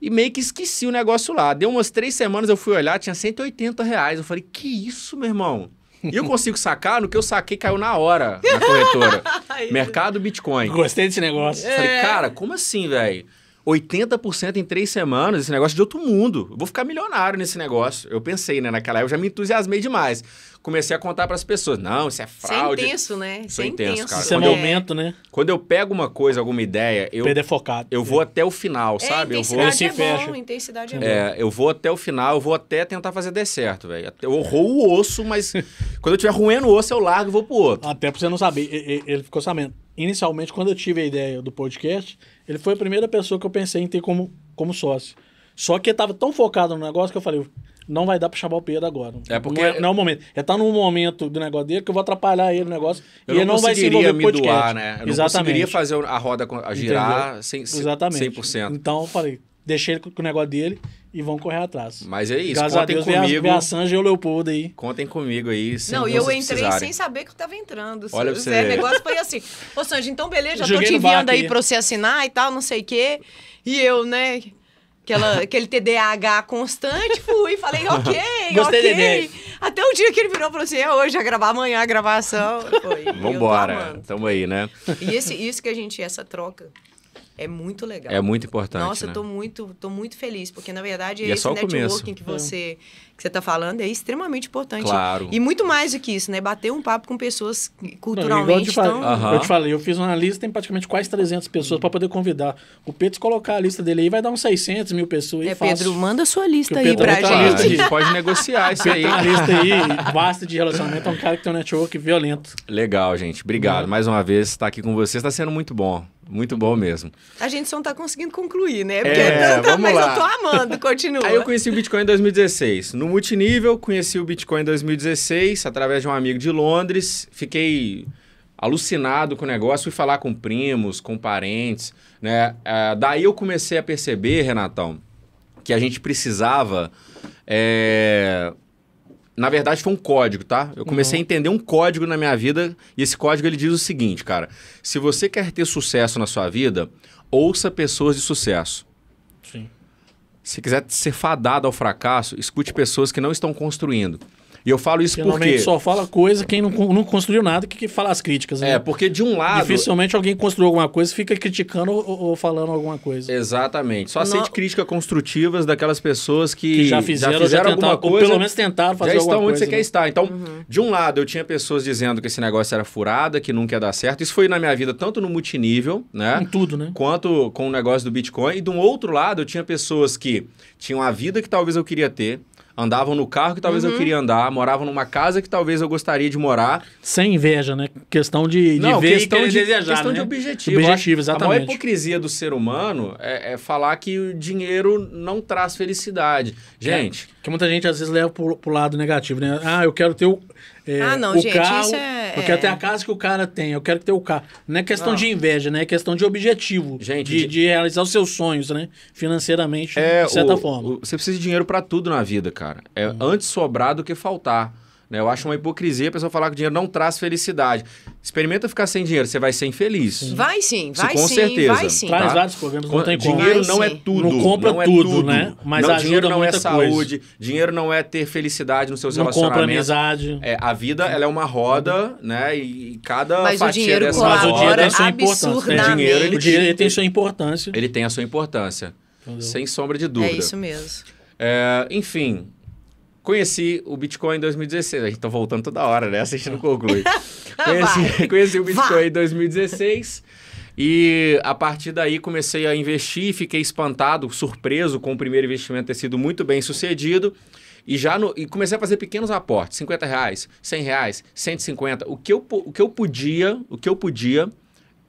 e meio que esqueci o negócio lá. Deu umas 3 semanas, eu fui olhar, tinha R$180. Eu falei, que isso, meu irmão? E eu consigo sacar, no que eu saquei, caiu na hora na corretora. Mercado Bitcoin. Gostei desse negócio. Falei, cara, como assim, velho? 80% em 3 semanas, esse negócio é de outro mundo. Eu vou ficar milionário nesse negócio. Eu pensei, né? Naquela época eu já me entusiasmei demais. Comecei a contar para as pessoas. Não, isso é fraude. Isso é intenso, né? Sou intenso, cara. Isso é momento, né? Quando eu pego uma coisa, alguma ideia, Perder focado. Eu vou até o final, sabe? Intensidade intensidade é bom. Eu vou até o final, eu vou até tentar fazer dar certo, velho. Eu roo o osso, mas quando eu estiver roendo o osso, eu largo e vou pro outro. Até pra você não saber, ele ficou sabendo. Inicialmente, quando eu tive a ideia do podcast, ele foi a primeira pessoa que eu pensei em ter como sócio. Só que ele tava tão focado no negócio que eu falei, não vai dar pra chamar o Pedro agora. É porque... Não é o momento. Ele tá num momento do negócio dele que eu vou atrapalhar ele no negócio e ele não vai se envolver com o podcast. Doar, né? Eu não conseguiria fazer a roda girar Exatamente. 100%. Então eu falei, deixei ele com o negócio dele e vão correr atrás. Mas é isso, graças contem a Deus, comigo. Veio a Sanja e o Leopoldo aí. Contem comigo aí. Não, e eu entrei sem saber que eu tava entrando. Olha pra você. O negócio foi assim, ô Sanja, então beleza, já tô te enviando aí pra você assinar e tal, não sei o quê. E eu, né... Aquele TDAH constante, fui e falei, ok. Até o dia que ele virou e falou assim, hoje a gravar, amanhã a gravação. Vambora, tamo aí, né? E isso que essa troca é muito legal. É muito importante, Nossa, né? eu tô muito feliz, porque na verdade e esse networking que você tá falando é extremamente importante. Claro. E muito mais do que isso, né? Bater um papo com pessoas culturalmente Eu te falei, eu fiz uma lista, tem praticamente quase 300 pessoas para poder convidar. O Pedro, se colocar a lista dele aí, vai dar uns 600 mil pessoas. Pedro, manda sua lista aí pra gente. A gente pode negociar isso aí. Tem uma lista aí, vasta de relacionamento, é um cara que tem um network violento. Legal, gente. Obrigado. Mais uma vez, estar aqui com vocês está sendo muito bom. Muito bom mesmo. A gente só não tá conseguindo concluir, né? Porque mas eu tô amando, continua. Aí eu conheci o Bitcoin em 2016. No multinível, conheci o Bitcoin em 2016, através de um amigo de Londres. Fiquei alucinado com o negócio, fui falar com primos, com parentes, né? Daí eu comecei a perceber, Renatão, que a gente precisava... Na verdade, foi um código, tá? Eu comecei a entender um código na minha vida e esse código ele diz o seguinte, cara. Se você quer ter sucesso na sua vida, ouça pessoas de sucesso. Sim. Se quiser ser fadado ao fracasso, escute pessoas que não estão construindo. E eu falo isso Geralmente porque... só fala coisa quem não construiu nada que fala as críticas. Né? Porque de um lado... Dificilmente alguém construiu alguma coisa e fica criticando ou falando alguma coisa. Exatamente. Só aceite críticas construtivas daquelas pessoas que já fizeram alguma coisa. Ou pelo menos tentaram fazer alguma coisa. Já estão onde você quer estar. Então, de um lado, eu tinha pessoas dizendo que esse negócio era furada, que nunca ia dar certo. Isso foi na minha vida, tanto no multinível, né? Em tudo, né? Quanto com o negócio do Bitcoin. E de um outro lado, eu tinha pessoas que tinham a vida que talvez eu queria ter, andavam no carro que talvez eu queria andar, moravam numa casa que talvez eu gostaria de morar. Sem inveja, né? Questão de ver e querer desejar, questão né? de objetivo. Objetivo, exatamente. A maior hipocrisia do ser humano é falar que o dinheiro não traz felicidade. Gente... Que muita gente às vezes leva pro lado negativo, né? Eu quero ter o carro, isso eu quero ter a casa que o cara tem, eu quero ter o carro. Não é questão de inveja, né? É questão de objetivo, gente, de realizar os seus sonhos, né? Financeiramente, de certa forma. Você precisa de dinheiro para tudo na vida, cara. Antes sobrar do que faltar. Né? Eu acho uma hipocrisia a pessoa falar que o dinheiro não traz felicidade. Experimenta ficar sem dinheiro, você vai ser infeliz. Vai sim, com certeza. Vai sim. Traz vários problemas, não tem como. Dinheiro não é tudo. Não compra tudo, né? Mas ajuda dinheiro não é muita saúde, coisa. Dinheiro não é ter felicidade nos seus não relacionamentos. Compra amizade. A vida, ela é uma roda, né? E cada mas fatia o dinheiro dessa roda roda... tem sua importância. O dinheiro tem sua importância. Ele tem a sua importância. Entendeu? Sem sombra de dúvida. É isso mesmo. Enfim... Conheci o Bitcoin em 2016. A gente tá voltando toda hora, né? A gente não conclui. Conheci o Bitcoin em 2016 e a partir daí comecei a investir, fiquei espantado, surpreso com o primeiro investimento ter sido muito bem sucedido e comecei a fazer pequenos aportes, R$50, R$100, 150. O que eu podia,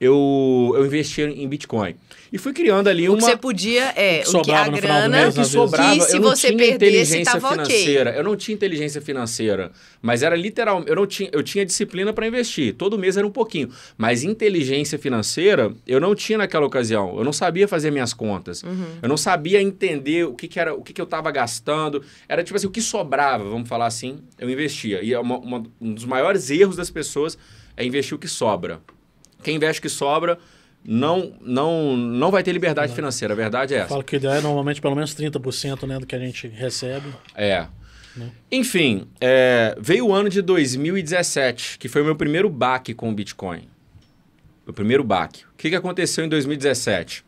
eu investia em Bitcoin. E fui criando ali o que você podia o que a grana, o que sobrava, que se eu não você tinha perdesse, inteligência tava financeira. ok. Eu não tinha inteligência financeira, mas era literalmente, eu tinha disciplina para investir. Todo mês era um pouquinho, mas inteligência financeira eu não tinha naquela ocasião. Eu não sabia fazer minhas contas. Eu não sabia entender o que eu estava gastando. Era tipo assim, o que sobrava, vamos falar assim, eu investia. E um dos maiores erros das pessoas é investir o que sobra. Quem investe o que sobra não vai ter liberdade financeira, a verdade é essa. Falo que a ideia é normalmente pelo menos 30%, né, do que a gente recebe. Né? Enfim, veio o ano de 2017, que foi o meu primeiro baque com o Bitcoin. O primeiro baque. O que aconteceu em 2017?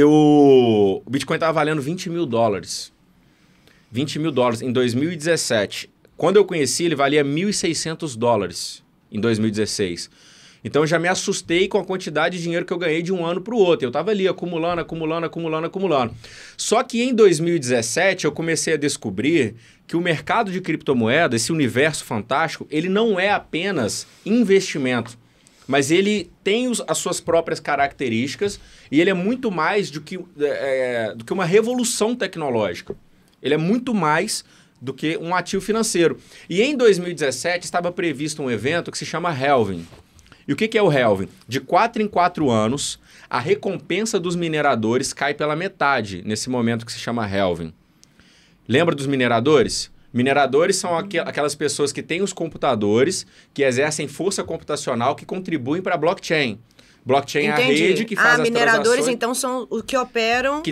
O Bitcoin estava valendo $20 mil. $20 mil em 2017. Quando eu conheci, ele valia $1.600 em 2016. Então, eu já me assustei com a quantidade de dinheiro que eu ganhei de um ano para o outro. Eu estava ali acumulando. Só que em 2017, eu comecei a descobrir que o mercado de criptomoedas, esse universo fantástico, ele não é apenas investimento, mas ele tem as suas próprias características e ele é muito mais do que uma revolução tecnológica. Ele é muito mais do que um ativo financeiro. E em 2017, estava previsto um evento que se chama Halving. E o que é o Halving? De 4 em 4 anos, a recompensa dos mineradores cai pela metade nesse momento que se chama Halving. Lembra dos mineradores? Mineradores são aquelas pessoas que têm os computadores, que exercem força computacional, que contribuem para a blockchain. Blockchain Entendi. É a rede que faz as mineradores, transações. Então, são os que operam,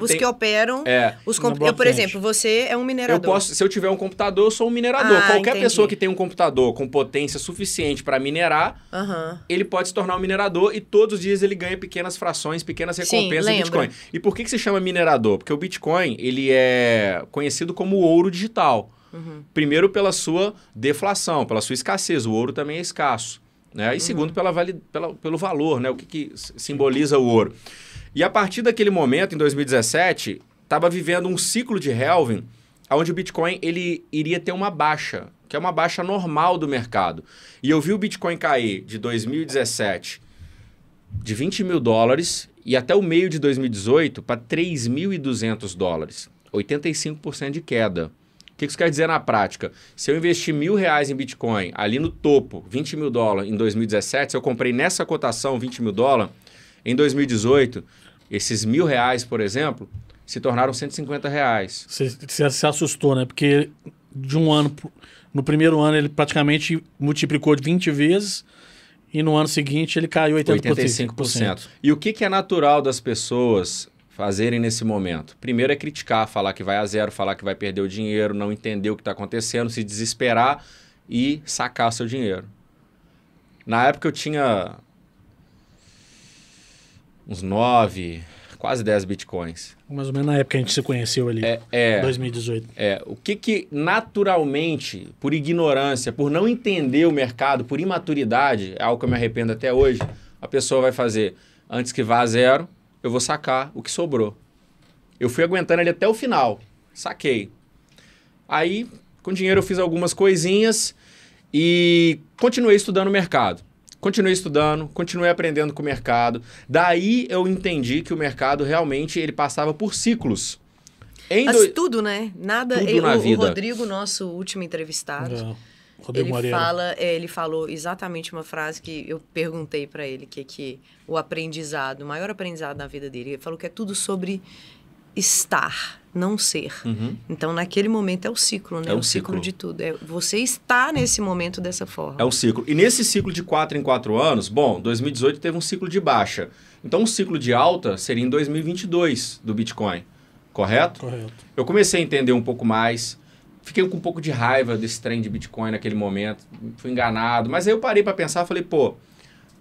por exemplo, você é um minerador. Se eu tiver um computador, eu sou um minerador. Qualquer entendi. pessoa que tem um computador com potência suficiente para minerar, ele pode se tornar um minerador e todos os dias ele ganha pequenas frações, pequenas recompensas em Bitcoin. E por que se chama minerador? Porque o Bitcoin ele é conhecido como ouro digital. Primeiro pela sua deflação, pela sua escassez. O ouro também é escasso. Né? E segundo, pelo valor, né? O que simboliza o ouro. E a partir daquele momento, em 2017, estava vivendo um ciclo de halving, onde o Bitcoin ele iria ter uma baixa, que é uma baixa normal do mercado. E eu vi o Bitcoin cair de 2017 de $20 mil e até o meio de 2018 para $3.200. 85% de queda. O que isso quer dizer na prática? Se eu investir R$1.000 em Bitcoin, ali no topo, $20 mil em 2017, se eu comprei nessa cotação $20 mil, em 2018, esses R$1.000, por exemplo, se tornaram R$150. Você se assustou, né? Porque de um ano, no primeiro ano ele praticamente multiplicou 20 vezes e no ano seguinte ele caiu 85%. E o que é natural das pessoas fazerem nesse momento? Primeiro é criticar, falar que vai a zero, falar que vai perder o dinheiro, não entender o que está acontecendo, se desesperar e sacar seu dinheiro. Na época eu tinha uns 9, quase 10 bitcoins. Mais ou menos na época que a gente se conheceu ali, 2018. O que naturalmente, por ignorância, por não entender o mercado, por imaturidade, é algo que eu me arrependo até hoje, a pessoa vai fazer antes que vá a zero, eu vou sacar o que sobrou. Eu fui aguentando ele até o final. Saquei. Aí, com dinheiro eu fiz algumas coisinhas e continuei estudando o mercado. Continuei estudando, continuei aprendendo com o mercado. Daí eu entendi que o mercado realmente ele passava por ciclos. Mas tudo, né? Nada. Tudo na vida. O Rodrigo, nosso último entrevistado, ele falou exatamente uma frase que eu perguntei para ele, que o aprendizado, o maior aprendizado na vida dele, ele falou que é tudo sobre estar, não ser. Uhum. Então, naquele momento é o ciclo, né? É o ciclo de tudo. Você está nesse momento dessa forma. É um ciclo. E nesse ciclo de 4 em 4 anos, 2018 teve um ciclo de baixa. Então, um ciclo de alta seria em 2022 do Bitcoin. Correto? Correto. Eu comecei a entender um pouco mais. Fiquei com um pouco de raiva desse trem de Bitcoin naquele momento. Fui enganado. Mas aí eu parei para pensar, falei,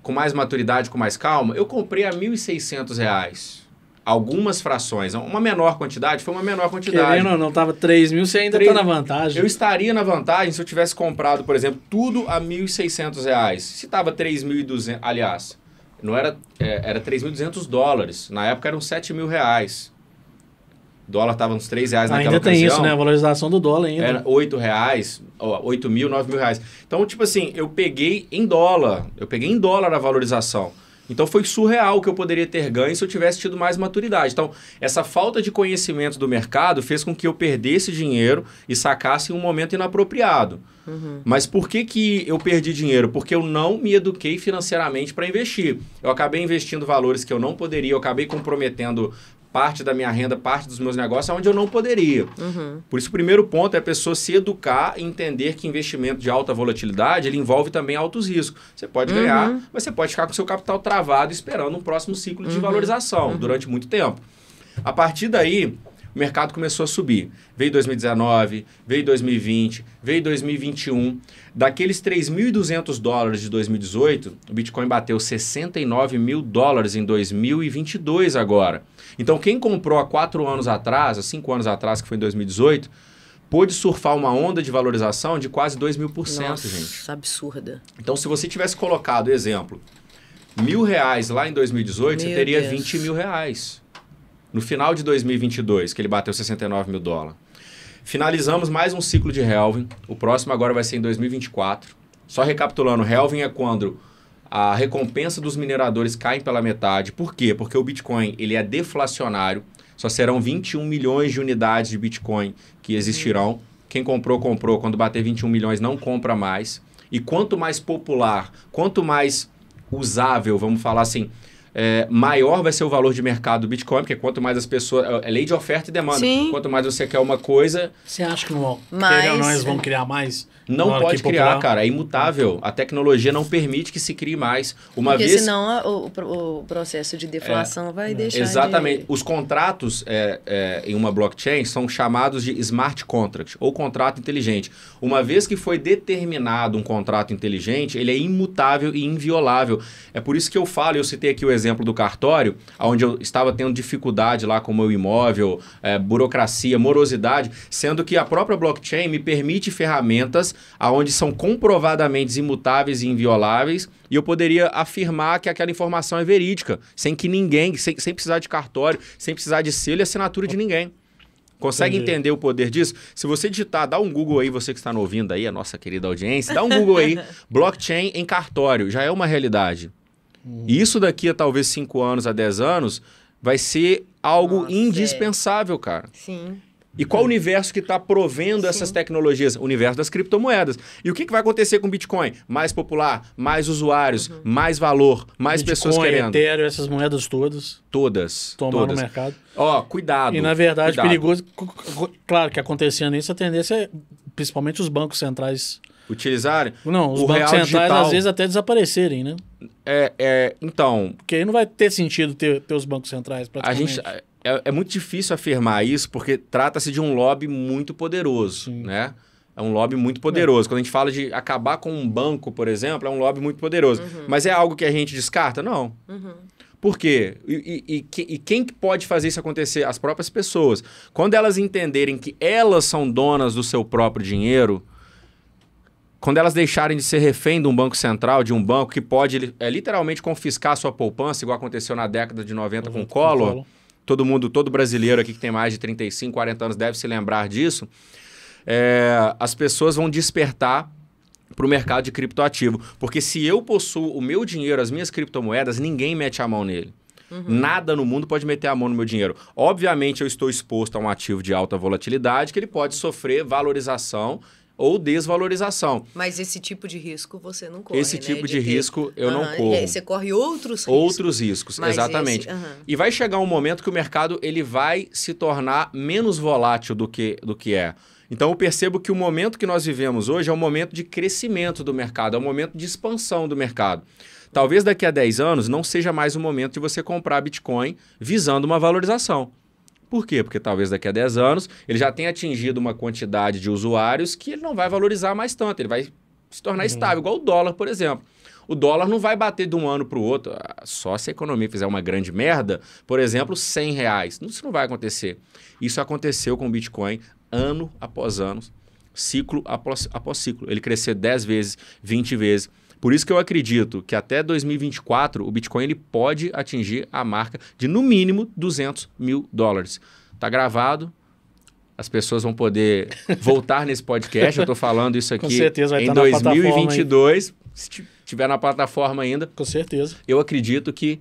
com mais maturidade, com mais calma, eu comprei a R$1.600. Algumas frações. Uma menor quantidade, foi uma menor quantidade. Querendo ou não, estava 3 mil, você ainda está na vantagem. Eu estaria na vantagem se eu tivesse comprado, por exemplo, tudo a R$1.600. Se estava 3.200, aliás, não era $3.200. Na época eram R$7.000. O dólar estava uns R$3 naquela ocasião. Ainda tem isso, né? A valorização do dólar ainda. Era R$8, R$8.000, R$9.000. Então, tipo assim, eu peguei em dólar. A valorização. Então, foi surreal o que eu poderia ter ganho se eu tivesse tido mais maturidade. Então, essa falta de conhecimento do mercado fez com que eu perdesse dinheiro e sacasse em um momento inapropriado. Uhum. Mas por que eu perdi dinheiro? Porque eu não me eduquei financeiramente para investir. Eu acabei investindo valores que eu não poderia, eu acabei comprometendo parte da minha renda, parte dos meus negócios, onde eu não poderia. Uhum. Por isso, o primeiro ponto é a pessoa se educar e entender que investimento de alta volatilidade, ele envolve também altos riscos. Você pode ganhar, mas você pode ficar com o seu capital travado esperando um próximo ciclo de valorização durante muito tempo. A partir daí, o mercado começou a subir. Veio 2019, veio 2020, veio 2021. Daqueles $3.200 de 2018, o Bitcoin bateu $69 mil em 2022 agora. Então, quem comprou há 4 anos atrás, há 5 anos atrás, que foi em 2018, pôde surfar uma onda de valorização de quase 2.000%, Nossa, gente. Nossa, absurda. Então, se você tivesse colocado, exemplo, R$1.000 lá em 2018, você teria R$20 mil. No final de 2022, que ele bateu $69 mil. Finalizamos mais um ciclo de halving. O próximo agora vai ser em 2024. Só recapitulando, halving é quando a recompensa dos mineradores cai pela metade. Por quê? Porque o Bitcoin ele é deflacionário. Só serão 21 milhões de unidades de Bitcoin que existirão. Quem comprou, comprou. Quando bater 21 milhões, não compra mais. E quanto mais popular, quanto mais usável, vamos falar assim, maior vai ser o valor de mercado do Bitcoin, porque quanto mais as pessoas... É lei de oferta e demanda. Sim. Quanto mais você quer uma coisa... Você acha que nós vamos criar mais? Não pode criar, cara. É imutável. A tecnologia não permite que se crie mais. Porque senão o processo de deflação vai deixar Exatamente. Os contratos em uma blockchain são chamados de smart contract, ou contrato inteligente. Uma vez que foi determinado um contrato inteligente, ele é imutável e inviolável. É por isso que eu falo, eu citei aqui o exemplo do cartório, onde eu estava tendo dificuldade lá com o meu imóvel, burocracia, morosidade, sendo que a própria blockchain me permite ferramentas onde são comprovadamente imutáveis e invioláveis, e eu poderia afirmar que aquela informação é verídica, sem que ninguém, sem precisar de cartório, sem precisar de selo e assinatura de ninguém. Consegue entender o poder disso? Se você digitar, dá um Google aí, você que está ouvindo aí, a nossa querida audiência, dá um Google aí, blockchain em cartório, já é uma realidade. E isso daqui a talvez 5 anos a 10 anos vai ser algo indispensável, cara. Sim. E qual o universo que está provendo essas tecnologias? O universo das criptomoedas. E o que vai acontecer com o Bitcoin? Mais popular, mais usuários, mais valor, mais Bitcoin, pessoas querendo. Ethereum, essas moedas todas. Todas. Tomar no mercado. Ó, cuidado. E na verdade, perigoso. Claro que acontecendo isso, a tendência é principalmente os bancos centrais utilizarem. Não, os bancos centrais digital, às vezes até desaparecerem, né? Então. Porque aí não vai ter sentido ter os bancos centrais praticamente. É muito difícil afirmar isso, porque trata-se de um lobby muito poderoso, né? É um lobby muito poderoso. Quando a gente fala de acabar com um banco, por exemplo, é um lobby muito poderoso. Mas é algo que a gente descarta? Não. Por quê? E quem pode fazer isso acontecer? As próprias pessoas. Quando elas entenderem que elas são donas do seu próprio dinheiro, quando elas deixarem de ser refém de um banco central, de um banco que pode literalmente confiscar a sua poupança, igual aconteceu na década de 90 com o Collor, todo brasileiro aqui que tem mais de 35, 40 anos deve se lembrar disso, as pessoas vão despertar para o mercado de criptoativo. Porque se eu possuo o meu dinheiro, as minhas criptomoedas, ninguém mete a mão nele. Nada no mundo pode meter a mão no meu dinheiro. Obviamente, eu estou exposto a um ativo de alta volatilidade que ele pode sofrer valorização ou desvalorização. Mas esse tipo de risco você não corre, Esse tipo de risco eu não corro. Você corre outros riscos. Outros riscos, exatamente. E vai chegar um momento que o mercado ele vai se tornar menos volátil do que é. Então, eu percebo que o momento que nós vivemos hoje é um momento de crescimento do mercado, é um momento de expansão do mercado. Talvez daqui a 10 anos não seja mais o momento de você comprar Bitcoin visando uma valorização. Por quê? Porque talvez daqui a 10 anos ele já tenha atingido uma quantidade de usuários que ele não vai valorizar mais tanto, ele vai se tornar estável, igual o dólar, por exemplo. O dólar não vai bater de um ano para o outro, só se a economia fizer uma grande merda, por exemplo, R$100. Isso não vai acontecer. Isso aconteceu com o Bitcoin ano após ano, ciclo após ciclo. Ele crescer 10 vezes, 20 vezes. Por isso que eu acredito que até 2024 o Bitcoin ele pode atingir a marca de no mínimo $200 mil. Tá gravado, as pessoas vão poder voltar nesse podcast. Eu estou falando isso aqui. Com certeza vai em estar 2022, se estiver na plataforma ainda. Com certeza. Eu acredito que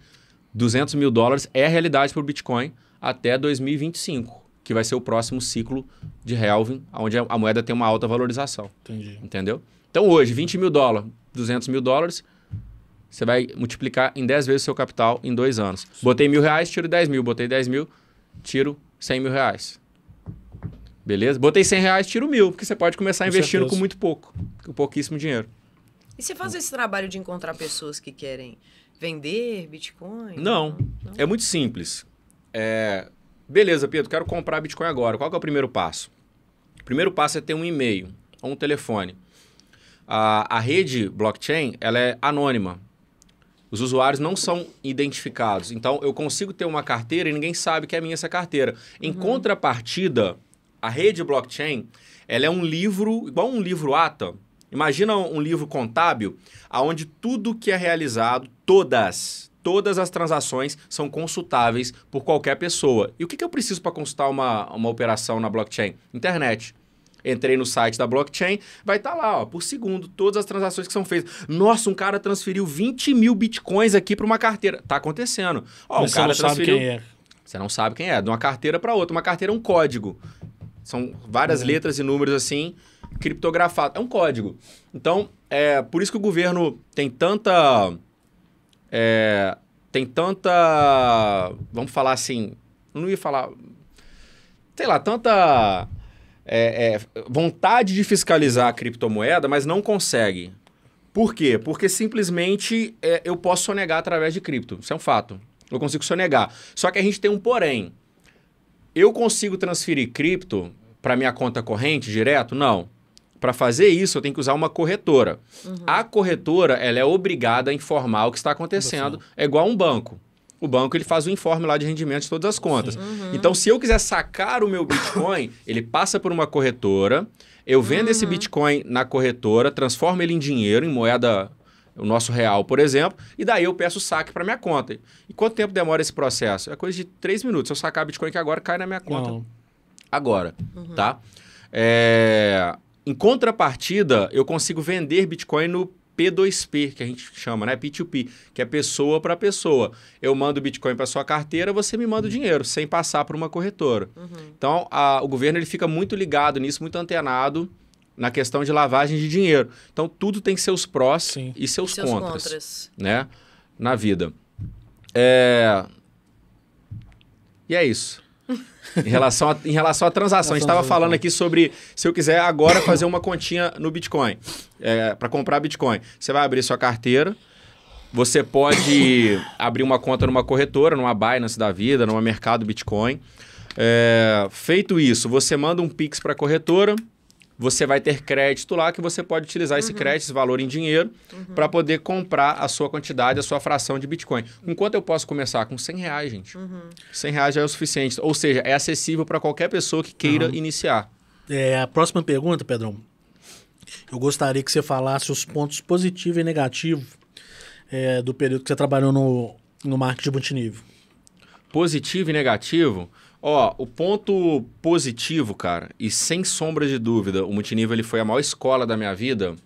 $200 mil é a realidade para o Bitcoin até 2025, que vai ser o próximo ciclo de halving, onde a moeda tem uma alta valorização. Entendi. Entendeu? Então hoje, $20 mil, $200 mil, você vai multiplicar em 10 vezes o seu capital em 2 anos. Sim. Botei R$1.000, tiro 10 mil. Botei 10 mil, tiro R$100 mil. Beleza? Botei R$100, tiro 1.000, porque você pode começar investindo com muito pouco, com pouquíssimo dinheiro. E você faz esse trabalho de encontrar pessoas que querem vender Bitcoin? Não. É muito simples. Beleza, Pedro, quero comprar Bitcoin agora. Qual que é o primeiro passo? O primeiro passo é ter um e-mail ou um telefone. A rede blockchain ela é anônima. Os usuários não são identificados. Então, eu consigo ter uma carteira e ninguém sabe que é minha essa carteira. Em contrapartida, a rede blockchain ela é um livro, igual um livro ATA. Imagina um livro contábil, onde tudo que é realizado, todas as transações são consultáveis por qualquer pessoa. E o que eu preciso para consultar uma operação na blockchain? Internet. Entrei no site da blockchain, vai estar lá, por segundo, todas as transações que são feitas. Nossa, um cara transferiu 20 mil bitcoins aqui para uma carteira. Tá acontecendo. Mas cara você não sabe quem é. Você não sabe quem é. De uma carteira para outra. Uma carteira é um código. São várias letras e números assim, criptografado. É um código. Então, por isso que o governo tem tanta... Vamos falar assim... Não ia falar... Sei lá, tanta... vontade de fiscalizar a criptomoeda, mas não consegue. Por quê? Porque simplesmente eu posso sonegar através de cripto. Isso é um fato. Eu consigo sonegar. Só que a gente tem um porém. Eu consigo transferir cripto para minha conta corrente direto? Não. Para fazer isso, eu tenho que usar uma corretora. A corretora ela é obrigada a informar o que está acontecendo. É igual um banco. O banco ele faz o informe lá de rendimento de todas as contas. Então, se eu quiser sacar o meu Bitcoin, ele passa por uma corretora, eu vendo esse Bitcoin na corretora, transformo ele em dinheiro, em moeda, o nosso real, por exemplo, e daí eu peço o saque para minha conta. E quanto tempo demora esse processo? É coisa de 3 minutos. Se eu sacar Bitcoin que agora, cai na minha conta. Agora, tá? Em contrapartida, eu consigo vender Bitcoin no P2P, que a gente chama, né? P2P, que é pessoa para pessoa. Eu mando Bitcoin para sua carteira, você me manda o dinheiro, sem passar por uma corretora. Então, o governo ele fica muito ligado nisso, muito antenado na questão de lavagem de dinheiro. Então, tudo tem seus prós e seus contras, né? Na vida. E é isso. Em relação à transação, a gente estava falando aqui sobre se eu quiser agora fazer uma continha no Bitcoin, para comprar Bitcoin. Você vai abrir sua carteira, você pode abrir uma conta numa corretora, numa Binance da vida, numa Mercado Bitcoin. Feito isso, você manda um Pix para a corretora, você vai ter crédito lá que você pode utilizar esse crédito, esse valor em dinheiro, para poder comprar a sua quantidade, a sua fração de Bitcoin. Enquanto eu posso começar com R$100, gente. R$100 já é o suficiente. Ou seja, é acessível para qualquer pessoa que queira iniciar. A próxima pergunta, Pedrão. Eu gostaria que você falasse os pontos positivos e negativos do período que você trabalhou no marketing multinível. Positivo e negativo? O ponto positivo, cara, e sem sombra de dúvida, o multinível ele foi a maior escola da minha vida,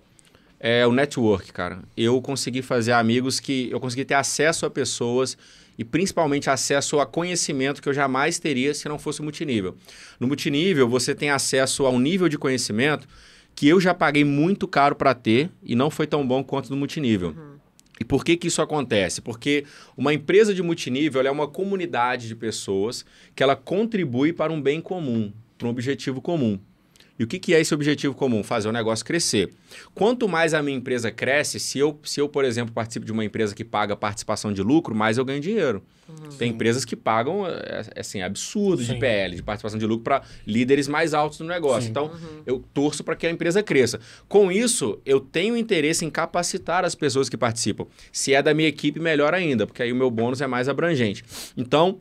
é o network, cara. Eu consegui fazer amigos eu consegui ter acesso a pessoas e principalmente acesso a conhecimento que eu jamais teria se não fosse o multinível. No multinível, você tem acesso a um nível de conhecimento que eu já paguei muito caro para ter e não foi tão bom quanto no multinível. E por que isso acontece? Porque uma empresa de multinível ela é uma comunidade de pessoas que ela contribui para um bem comum, para um objetivo comum. E o que é esse objetivo comum? Fazer o negócio crescer. Quanto mais a minha empresa cresce, se eu, por exemplo, participo de uma empresa que paga participação de lucro, mais eu ganho dinheiro. Tem empresas que pagam assim, absurdo de PL, de participação de lucro, para líderes mais altos do negócio. Então, eu torço para que a empresa cresça. Com isso, eu tenho interesse em capacitar as pessoas que participam. Se é da minha equipe, melhor ainda, porque aí o meu bônus é mais abrangente. Então,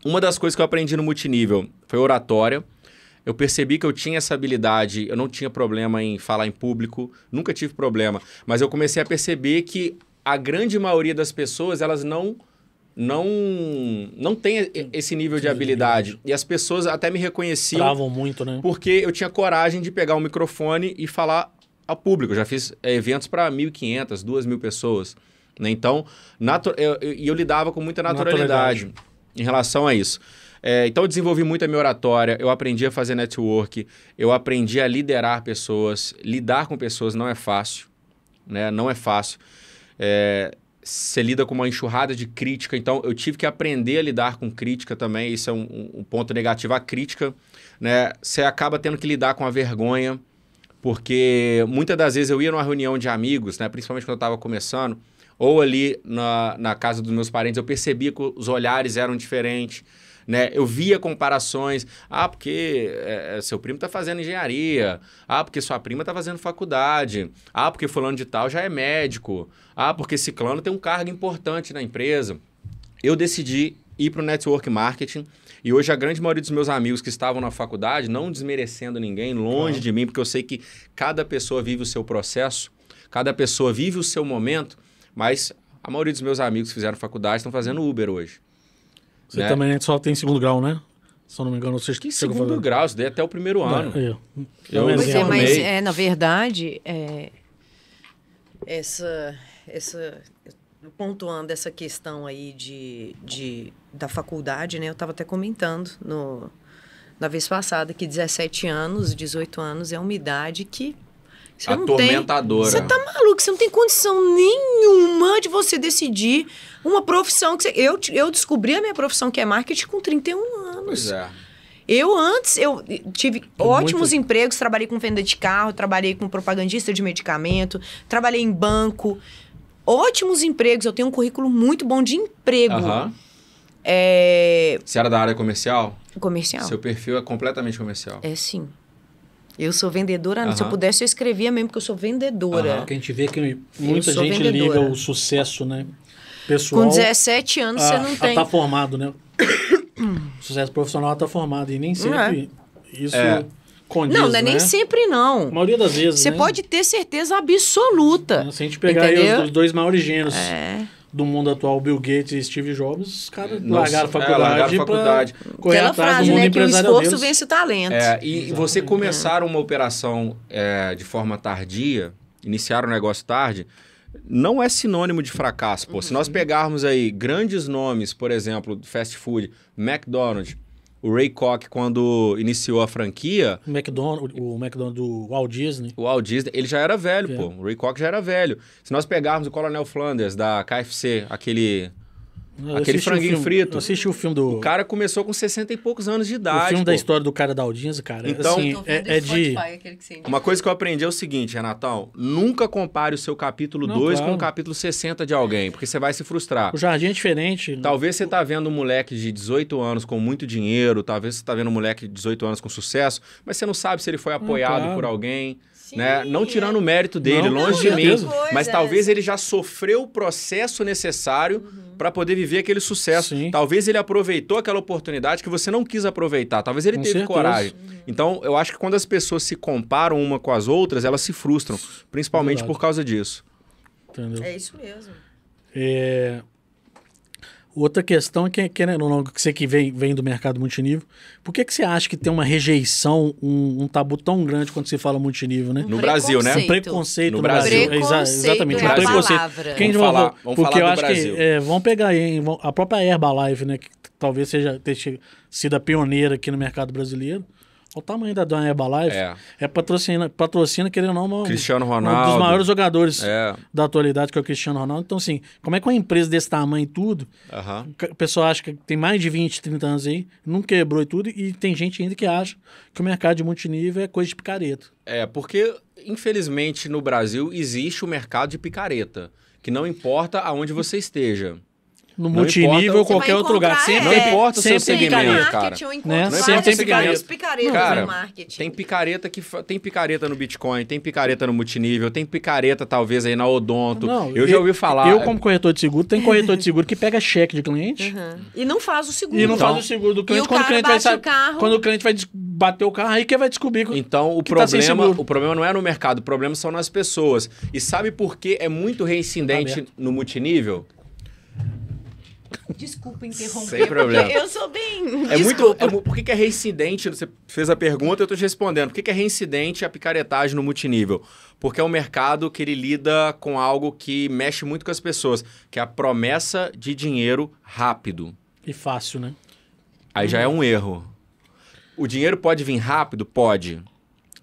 uma das coisas que eu aprendi no multinível foi oratória. Eu percebi que eu tinha essa habilidade, eu não tinha problema em falar em público, nunca tive problema, mas eu comecei a perceber que a grande maioria das pessoas, elas não tem esse nível de habilidade. E as pessoas até me reconheciam. Travam muito, né? Porque eu tinha coragem de pegar um microfone e falar ao público. Eu já fiz eventos para 1.500, 2.000 pessoas. Né? Então, eu lidava com muita naturalidade em relação a isso. Então, eu desenvolvi muito a minha oratória, eu aprendi a fazer network, eu aprendi a liderar pessoas. Lidar com pessoas não é fácil, né? Não é fácil. Você lida com uma enxurrada de crítica, então eu tive que aprender a lidar com crítica também, isso é um ponto negativo. A crítica, né? Você acaba tendo que lidar com a vergonha, porque muitas das vezes eu ia numa reunião de amigos, né? Principalmente quando eu estava começando, ou ali na casa dos meus parentes, eu percebia que os olhares eram diferentes. Né? Eu via comparações, porque seu primo está fazendo engenharia, porque sua prima está fazendo faculdade, porque fulano de tal já é médico, porque ciclano tem um cargo importante na empresa. Eu decidi ir para o network marketing e hoje a grande maioria dos meus amigos que estavam na faculdade, não desmerecendo ninguém, longe de mim, porque eu sei que cada pessoa vive o seu processo, cada pessoa vive o seu momento, mas a maioria dos meus amigos que fizeram faculdade estão fazendo Uber hoje. Você também só tem segundo grau, né? Se eu não me engano, você que segundo grau, isso daí até o primeiro ano. Mas, na verdade, pontuando essa questão aí da faculdade, né? Eu estava até comentando na vez passada que 17 anos, 18 anos é uma idade que você atormentadora. Você tá maluco, você não tem condição nenhuma de você decidir uma profissão que eu descobri a minha profissão, que é marketing, com 31 anos. Pois é. Eu tive ótimos empregos, trabalhei com venda de carro, trabalhei com propagandista de medicamento, trabalhei em banco. Ótimos empregos, eu tenho um currículo muito bom de emprego. Você era da área comercial? Comercial. Seu perfil é completamente comercial. Sim. Eu sou vendedora. Se eu pudesse, eu escrevia mesmo, porque eu sou vendedora. Porque a gente vê que muita gente liga o sucesso, né? Pessoal, com 17 anos, você não tem... tá formado, né? O sucesso profissional tá formado. E nem sempre isso condiz, não é nem sempre, não. A maioria das vezes, você pode ter certeza absoluta. Se a gente pegar aí os dois maiores gênios do mundo atual, Bill Gates e Steve Jobs, os caras largaram a faculdade. Aquela frase, né, que o esforço vence o talento. E você começar uma operação de forma tardia, iniciaram o negócio tarde, não é sinônimo de fracasso, pô. Se nós pegarmos aí grandes nomes, por exemplo, do fast food, McDonald's, o Ray Kroc, quando iniciou a franquia... O McDonald's do Walt Disney. O Walt Disney, ele já era velho, pô. O Ray Kroc já era velho. Se nós pegarmos o Coronel Flanders, da KFC, aquele franguinho frito. Eu assisti o filme do... O cara começou com 60 e poucos anos de idade. O filme da história do cara da audiência, cara. Então, assim, de... Uma coisa que eu aprendi é o seguinte, Renatão. Nunca compare o seu capítulo 2 com o capítulo 60 de alguém, porque você vai se frustrar. O jardim é diferente. Talvez você tá vendo um moleque de 18 anos com muito dinheiro, talvez você tá vendo um moleque de 18 anos com sucesso, mas você não sabe se ele foi apoiado por alguém... Sim, né? Não tirando o mérito dele, longe de mim, mas talvez ele já sofreu o processo necessário para poder viver aquele sucesso. Sim. Talvez ele aproveitou aquela oportunidade que você não quis aproveitar. Talvez ele teve coragem. Então, eu acho que quando as pessoas se comparam uma com as outras, elas se frustram, principalmente por causa disso. Entendeu? É isso mesmo. Outra questão é que, querendo ou não, que você que vem do mercado multinível, por que você acha que tem uma rejeição, um tabu tão grande quando se fala multinível, né? No Brasil, né? Um preconceito no Brasil. Exatamente, é um preconceito. Vamos falar porque eu do acho Brasil. que, vamos pegar aí, a própria Herbalife, né, que talvez tenha sido a pioneira aqui no mercado brasileiro. Olha o tamanho da dona Herbalife. Patrocina, querendo ou não, Cristiano Ronaldo. Um dos maiores jogadores da atualidade, que é o Cristiano Ronaldo. Então, assim, como é que uma empresa desse tamanho e tudo, o pessoal acha que tem mais de 20, 30 anos aí, não quebrou e tudo, e tem gente ainda que acha que o mercado de multinível é coisa de picareta. Porque, infelizmente, no Brasil existe o mercado de picareta, que não importa aonde você esteja. No multinível ou qualquer outro lugar. Não importa o seu segmento, cara. Sempre tem picareta. Cara, tem picareta no Bitcoin, tem picareta no multinível, tem picareta talvez aí na Odonto. Eu já ouvi falar... Eu, como corretor de seguro, tem corretor de seguro que pega cheque de cliente. E não faz o seguro. E não faz o seguro do cliente. Quando o cliente vai bater o carro, aí que vai descobrir que então, o problema não é no mercado, o problema são nas pessoas. E sabe por que é muito reincidente no multinível? Desculpa interromper, sem problema. Eu sou bem... Por que é reincidente? Você fez a pergunta, eu estou te respondendo. Por que é reincidente a picaretagem no multinível? Porque é um mercado que ele lida com algo que mexe muito com as pessoas, que é a promessa de dinheiro rápido. E fácil, né? Aí já é um erro. O dinheiro pode vir rápido? Pode.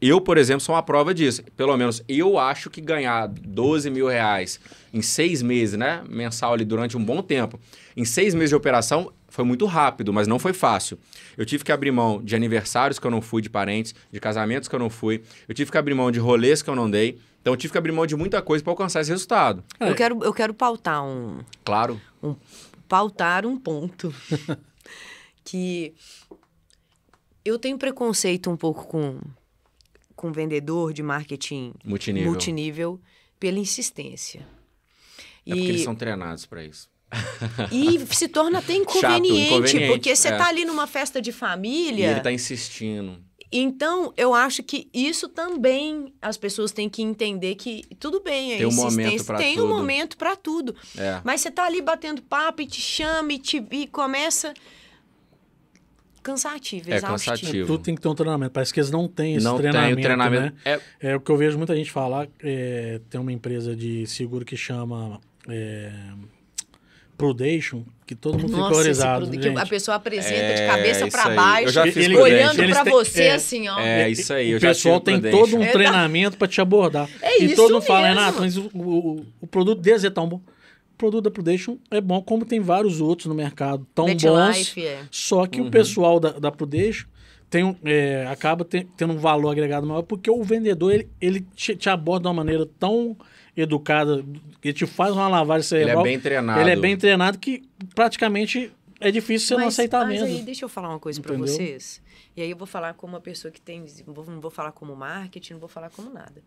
Eu, por exemplo, sou uma prova disso. Pelo menos eu acho que ganhar 12 mil reais em 6 meses, né? Mensal ali durante um bom tempo. Em 6 meses de operação foi muito rápido, mas não foi fácil. Eu tive que abrir mão de aniversários que eu não fui, de parentes, de casamentos que eu não fui. Eu tive que abrir mão de rolês que eu não dei. Então eu tive que abrir mão de muita coisa para alcançar esse resultado. Eu quero pautar Claro. Pautar um ponto. Que eu tenho preconceito um pouco com vendedor de marketing multinível pela insistência. Porque eles são treinados para isso. E se torna até inconveniente, porque você tá ali numa festa de família... E ele tá insistindo. Então, eu acho que isso também as pessoas têm que entender que tudo bem, a insistência tem um momento para tudo. Mas você tá ali batendo papo e te chama e começa... Cansativo, exaustivo. Cansativo. Tudo tem que ter um treinamento. Parece que eles não têm esse treinamento, né? É o que eu vejo muita gente falar. Tem uma empresa de seguro que chama Prudation, que todo mundo fica horrorizado. A pessoa apresenta de cabeça para baixo, olhando para você assim, ó. É isso aí. O pessoal tem todo um treinamento para te abordar. E todo mundo fala, Renato, mas o produto deles é tão bom. O produto da Prudation é bom, como tem vários outros no mercado tão bons. Só que o pessoal da Prudation acaba tendo um valor agregado maior, porque o vendedor ele te aborda de uma maneira tão educada, ele te faz uma lavagem cerebral. Ele é bem treinado. Ele é bem treinado que praticamente é difícil você não aceitar mesmo. Mas aí deixa eu falar uma coisa para vocês. E aí eu vou falar como uma pessoa que tem... Não vou falar como marketing, não vou falar como nada.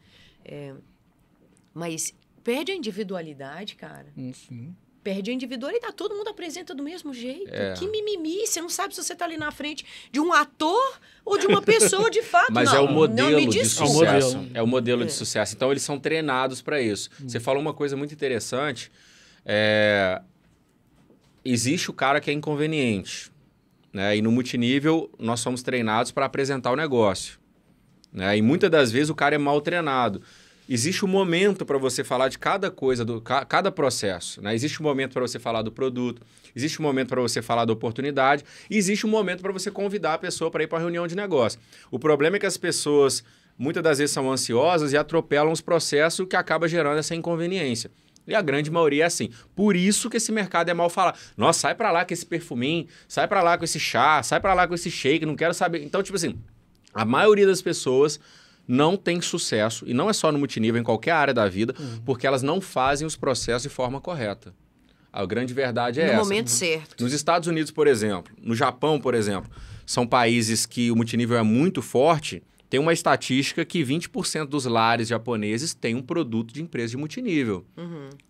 Mas... Perde a individualidade, cara. Sim. Perde a individualidade. Todo mundo apresenta do mesmo jeito. Que mimimi. Você não sabe se você tá ali na frente de um ator ou de uma pessoa de fato. Mas não. é o modelo de sucesso. É o modelo de sucesso. Então, eles são treinados para isso. Você falou uma coisa muito interessante. Existe o cara que é inconveniente. Né? E no multinível, nós somos treinados para apresentar o negócio. Né? E muitas das vezes o cara é mal treinado. existe um momento para você falar de cada coisa, cada processo. Né? Existe um momento para você falar do produto, existe um momento para você falar da oportunidade, e existe um momento para você convidar a pessoa para ir para a reunião de negócio. O problema é que as pessoas, muitas das vezes, são ansiosas e atropelam os processos, o que acaba gerando essa inconveniência. E a grande maioria é assim. Por isso que esse mercado é mal falado. Nossa, sai para lá com esse perfuminho, sai para lá com esse chá, sai para lá com esse shake, não quero saber. Então, tipo assim, a maioria das pessoas não tem sucesso, e não é só no multinível, em qualquer área da vida, porque elas não fazem os processos de forma correta. A grande verdade é essa. No momento certo. Nos Estados Unidos, por exemplo, no Japão, por exemplo, são países que o multinível é muito forte. Tem uma estatística que 20% dos lares japoneses têm um produto de empresa de multinível.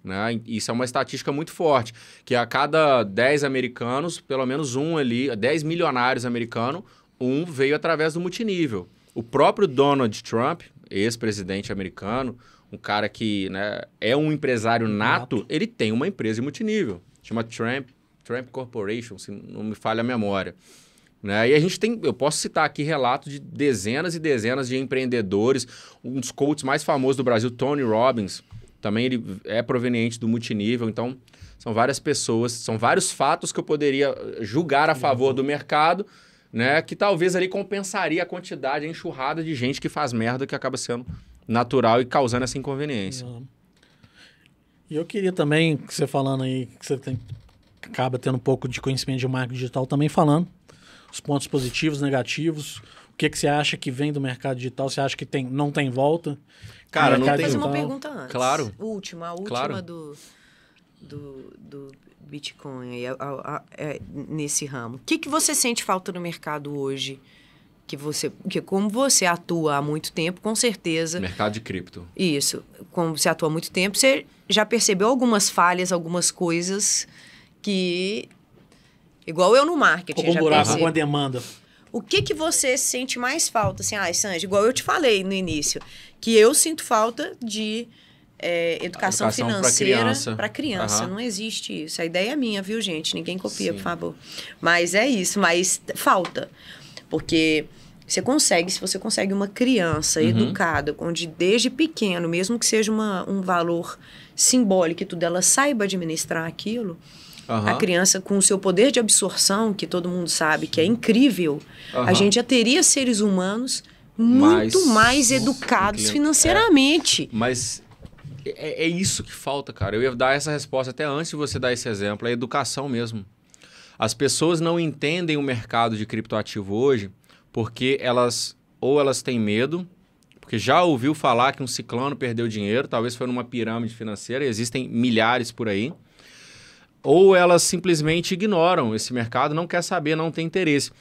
Né? Isso é uma estatística muito forte, que a cada 10 americanos, pelo menos um ali, 10 milionários americanos, um veio através do multinível. O próprio Donald Trump, ex-presidente americano, um cara que, né, é um empresário nato, ele tem uma empresa de multinível. Chama Trump Corporation, se não me falha a memória. Né? E a gente tem, eu posso citar aqui relatos de dezenas e dezenas de empreendedores. Um dos coaches mais famosos do Brasil, Tony Robbins, também ele é proveniente do multinível. Então, são várias pessoas, são vários fatos que eu poderia julgar a favor do mercado, né, que talvez ali compensaria a quantidade, a enxurrada de gente que faz merda, que acaba sendo natural e causando essa inconveniência. E eu queria também, que você falando aí, que você acaba tendo um pouco de conhecimento de marketing digital, também falando os pontos positivos, negativos, o que você acha que vem do mercado digital, você acha que não tem volta? Cara, não tem... Fazer uma pergunta antes. Claro. A última claro. do Bitcoin nesse ramo. O que você sente falta no mercado hoje? Que como você atua há muito tempo, com certeza... Mercado de cripto. Isso. Como você atua há muito tempo, você já percebeu algumas falhas, algumas coisas que... Igual eu no marketing. Algum buraco, alguma demanda. O que você sente mais falta? Assim, Sandy, igual eu te falei no início, que eu sinto falta de... educação financeira para criança. Não existe isso. A ideia é minha, viu, gente? Ninguém copia, por favor. Mas é isso, mas falta. Porque se você consegue uma criança educada, onde desde pequeno, mesmo que seja um valor simbólico e tudo, ela saiba administrar aquilo, a criança com o seu poder de absorção, que todo mundo sabe que é incrível, a gente já teria seres humanos muito mais educados financeiramente. Mas... É isso que falta, cara. Eu ia dar essa resposta até antes de você dar esse exemplo. É a educação mesmo. As pessoas não entendem o mercado de criptoativo hoje porque elas têm medo, porque já ouviu falar que um ciclano perdeu dinheiro, talvez foi numa pirâmide financeira, existem milhares por aí, ou elas simplesmente ignoram esse mercado, não quer saber, não tem interesse.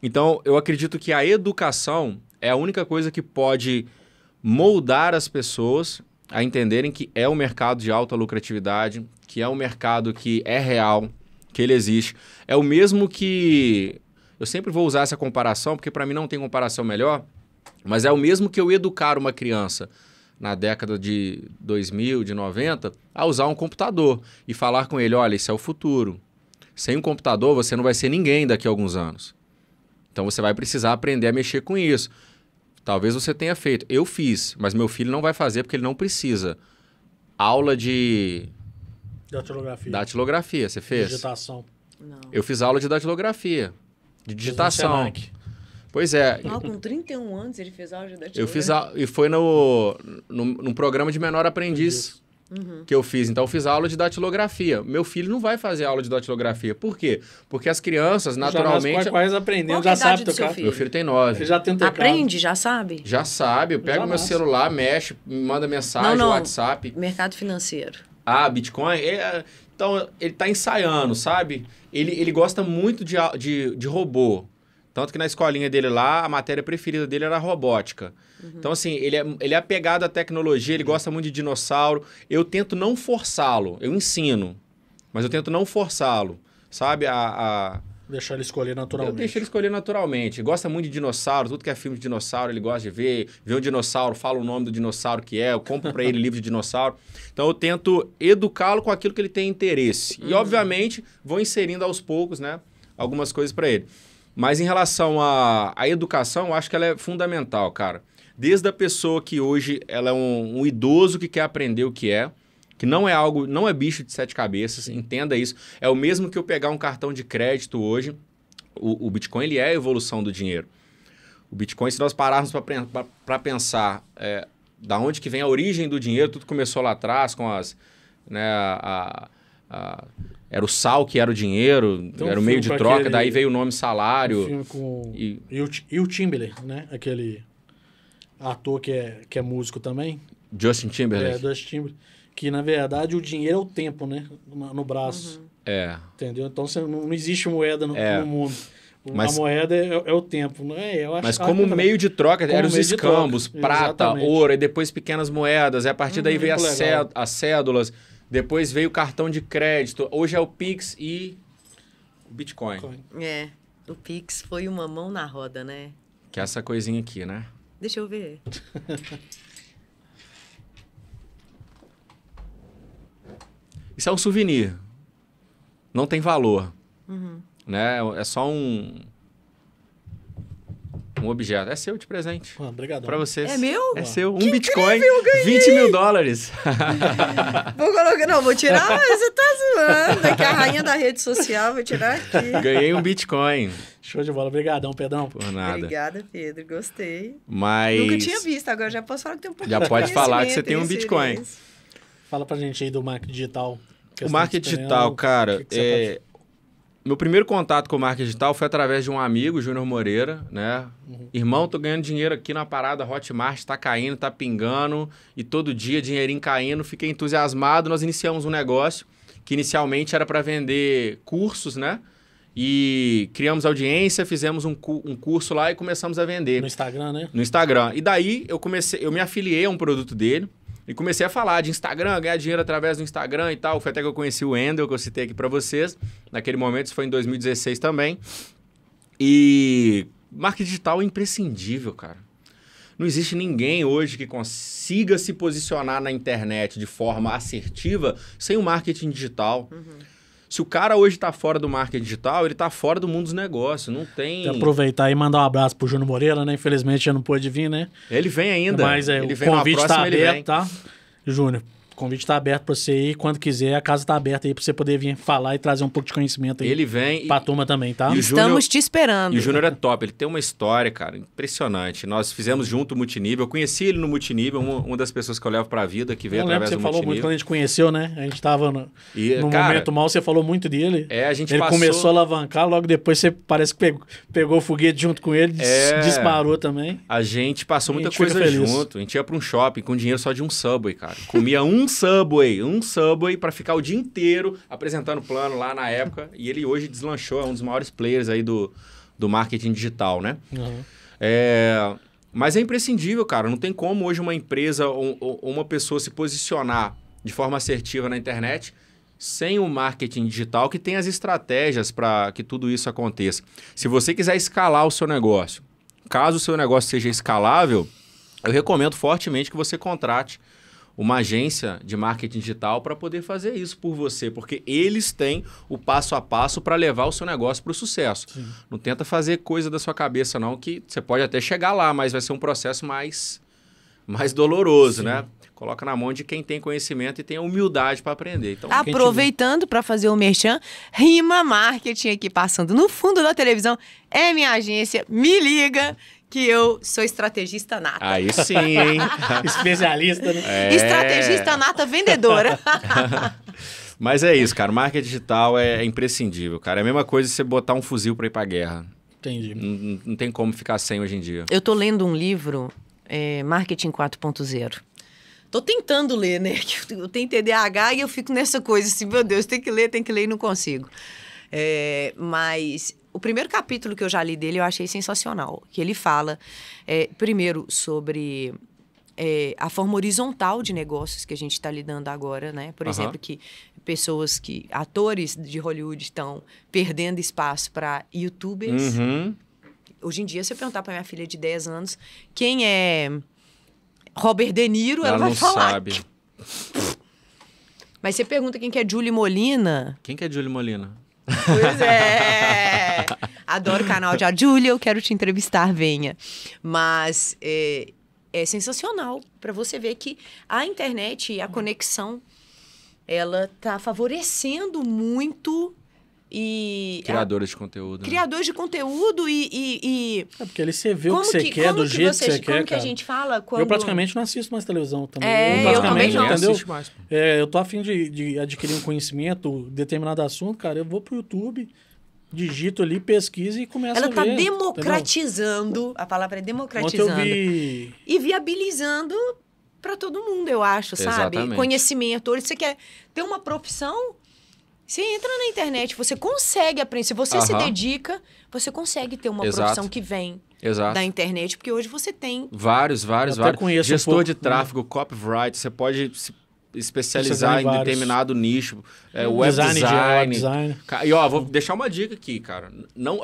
Então, eu acredito que a educação é a única coisa que pode moldar as pessoas a entenderem que é um mercado de alta lucratividade, que é um mercado que é real, que ele existe. É o mesmo que... Eu sempre vou usar essa comparação, porque para mim não tem comparação melhor, mas é o mesmo que eu educar uma criança na década de 2000, de 90, a usar um computador e falar com ele, olha, isso é o futuro. Sem um computador, você não vai ser ninguém daqui a alguns anos. Então, você vai precisar aprender a mexer com isso. Talvez você tenha feito. Eu fiz, mas meu filho não vai fazer porque ele não precisa. Aula de... Datilografia. Datilografia, você fez? Digitação. Não. Eu fiz aula de datilografia, de digitação. Pois é. Com 31 anos ele fez aula de datilografia. Eu fiz e foi num programa de menor aprendiz que eu fiz. Então, eu fiz aula de datilografia. Meu filho não vai fazer aula de datilografia. Por quê? Porque as crianças, naturalmente... Quase aprendendo, já sabe tocar. Meu filho tem 9. Ele já tem teclado. Aprende, já sabe? Já sabe. Eu pego meu celular, mexe, me manda mensagem no WhatsApp. Mercado financeiro. Bitcoin... Então, ele está ensaiando, sabe? Ele gosta muito de robô. Tanto que na escolinha dele lá, a matéria preferida dele era robótica. Então, assim, ele é apegado à tecnologia, ele gosta muito de dinossauro. Eu tento não forçá-lo, eu ensino, mas eu tento não forçá-lo, sabe? Deixar ele escolher naturalmente. Eu deixo ele escolher naturalmente. Gosta muito de dinossauro, tudo que é filme de dinossauro ele gosta de ver. Vê um dinossauro, fala o nome do dinossauro que é, eu compro para ele livro de dinossauro. Então, eu tento educá-lo com aquilo que ele tem interesse. E, obviamente, vou inserindo aos poucos, né, algumas coisas para ele. Mas em relação à educação, eu acho que ela é fundamental, cara. Desde a pessoa que hoje ela é um idoso que quer aprender o que é, que não é algo, não é bicho de 7 cabeças, entenda isso. É o mesmo que eu pegar um cartão de crédito hoje. O Bitcoin, ele é a evolução do dinheiro. O Bitcoin, se nós pararmos para pensar da onde que vem a origem do dinheiro, tudo começou lá atrás com as... Né, era o sal que era o dinheiro, então, era o meio de troca, daí veio o nome salário. Um filme com e o Timberlake, né? Aquele ator que é músico também. Justin Timberlake. Justin Timberlake. Que, na verdade, o dinheiro é o tempo, né? No braço. Entendeu? Então, não existe moeda no mundo. A moeda é o tempo. Mas como meio de troca, eram os escambos, prata, ouro, e depois pequenas moedas. E a partir daí veio as cédulas, depois veio o cartão de crédito. Hoje é o Pix e o Bitcoin. O Pix foi uma mão na roda, né? Que é essa coisinha aqui, né? Deixa eu ver. Isso é um souvenir. Não tem valor. Né? É só um objeto. É seu de presente. Obrigado. Pra vocês. É meu? É seu. Um Bitcoin. $20 mil. Vou tirar, mas você tá zoando. Aqui a rainha da rede social, vou tirar aqui. Ganhei um Bitcoin. Show de bola. Obrigadão, Pedrão. Por nada. Obrigada, Pedro. Gostei. Mas... Nunca tinha visto. Agora já posso falar que tem um pouquinho Já de pode falar que você tem um Bitcoin. Fala pra gente aí do marketing digital. O marketing digital, cara, meu primeiro contato com o marketing digital foi através de um amigo, Júnior Moreira, né? Irmão, tô ganhando dinheiro aqui na parada Hotmart, tá caindo, tá pingando, e todo dia dinheirinho caindo, fiquei entusiasmado, nós iniciamos um negócio que inicialmente era para vender cursos, né? E criamos audiência, fizemos um curso lá e começamos a vender. No Instagram, né? No Instagram. E daí eu me afiliei a um produto dele, e comecei a falar de Instagram, ganhar dinheiro através do Instagram e tal. Foi até que eu conheci o Wendel, que eu citei aqui para vocês. Naquele momento, isso foi em 2016 também. E marketing digital é imprescindível, cara. Não existe ninguém hoje que consiga se posicionar na internet de forma assertiva sem o marketing digital. Se o cara hoje está fora do marketing digital, ele está fora do mundo dos negócios, não tem... Aproveitar e mandar um abraço pro Júnior Moreira, né? Infelizmente já não pôde vir, né? Ele vem ainda. Mas ele o convite está aberto, tá? Júnior, o convite está aberto para você ir. Quando quiser, a casa está aberta aí para você poder vir falar e trazer um pouco de conhecimento aí. Ele vem... Pra turma também, tá? Estamos te esperando. E o Júnior é top. Ele tem uma história, cara, impressionante. Nós fizemos junto o Multinível. Eu conheci ele no Multinível, uma das pessoas que eu levo pra vida, que veio através do Multinível. Você falou muito quando a gente conheceu, né? A gente tava no momento mal, você falou muito dele. Ele começou a alavancar, logo depois você parece que pegou o foguete junto com ele, disparou também. A gente passou muita coisa junto. A gente ia pra um shopping com dinheiro só de um Subway, cara. Comia um Subway pra ficar o dia inteiro apresentando plano lá na época. E ele hoje deslanchou, é um dos maiores players aí do marketing digital, né? Mas é imprescindível, cara. Não tem como hoje uma empresa ou uma pessoa se posicionar de forma assertiva na internet sem o marketing digital, que tem as estratégias para que tudo isso aconteça. Se você quiser escalar o seu negócio, caso o seu negócio seja escalável, eu recomendo fortemente que você contrate uma agência de marketing digital para poder fazer isso por você, porque eles têm o passo a passo para levar o seu negócio para o sucesso. Sim. Não tenta fazer coisa da sua cabeça não, que você pode até chegar lá, mas vai ser um processo mais doloroso, sim, né? Coloca na mão de quem tem conhecimento e tem a humildade para aprender. Então, aproveitando para fazer o merchan, Rima Marketing aqui passando no fundo da televisão, é minha agência, me liga, que eu sou estrategista nata. Aí sim, hein? Especialista, né? Estrategista nata vendedora. Mas é isso, cara. Marketing digital é imprescindível, cara. É a mesma coisa você botar um fuzil para ir pra guerra. Entendi. Não tem como ficar sem hoje em dia. Eu tô lendo um livro, Marketing 4.0. Tô tentando ler, né? Eu tenho TDAH e eu fico nessa coisa assim, meu Deus, tem que ler e não consigo. Mas o primeiro capítulo que eu já li dele eu achei sensacional. Que ele fala, primeiro, sobre a forma horizontal de negócios que a gente está lidando agora, né? Por exemplo, que atores de Hollywood estão perdendo espaço para youtubers. Hoje em dia, se eu perguntar para minha filha de 10 anos quem é Robert De Niro, ela vai falar. Ela não sabe. Mas você pergunta quem que é Julie Molina. Quem que é Julie Molina? Pois é. Adoro o canal de Júlia, eu quero te entrevistar, venha. Mas é sensacional para você ver que a internet e a conexão, ela tá favorecendo muito criadores de conteúdo. Criadores de conteúdo e porque ali você vê o que você quer, do jeito que você quer, como que a gente fala? Eu praticamente não assisto mais televisão também. Eu também não. Entendeu? Eu tô a fim de adquirir um conhecimento, determinado assunto, cara, eu vou pro YouTube, digito ali, pesquiso e começo a ver. Ela tá democratizando, entendeu? A palavra é democratizando. E viabilizando para todo mundo, eu acho, sabe? Exatamente. Conhecimento. Hoje você quer ter uma profissão, você entra na internet, você consegue aprender. Se você se dedica, você consegue ter uma profissão que vem da internet, porque hoje você tem... Vários. Gestor de tráfego, copyright, você pode se especializar em determinado nicho, web design. E ó, vou deixar uma dica aqui, cara.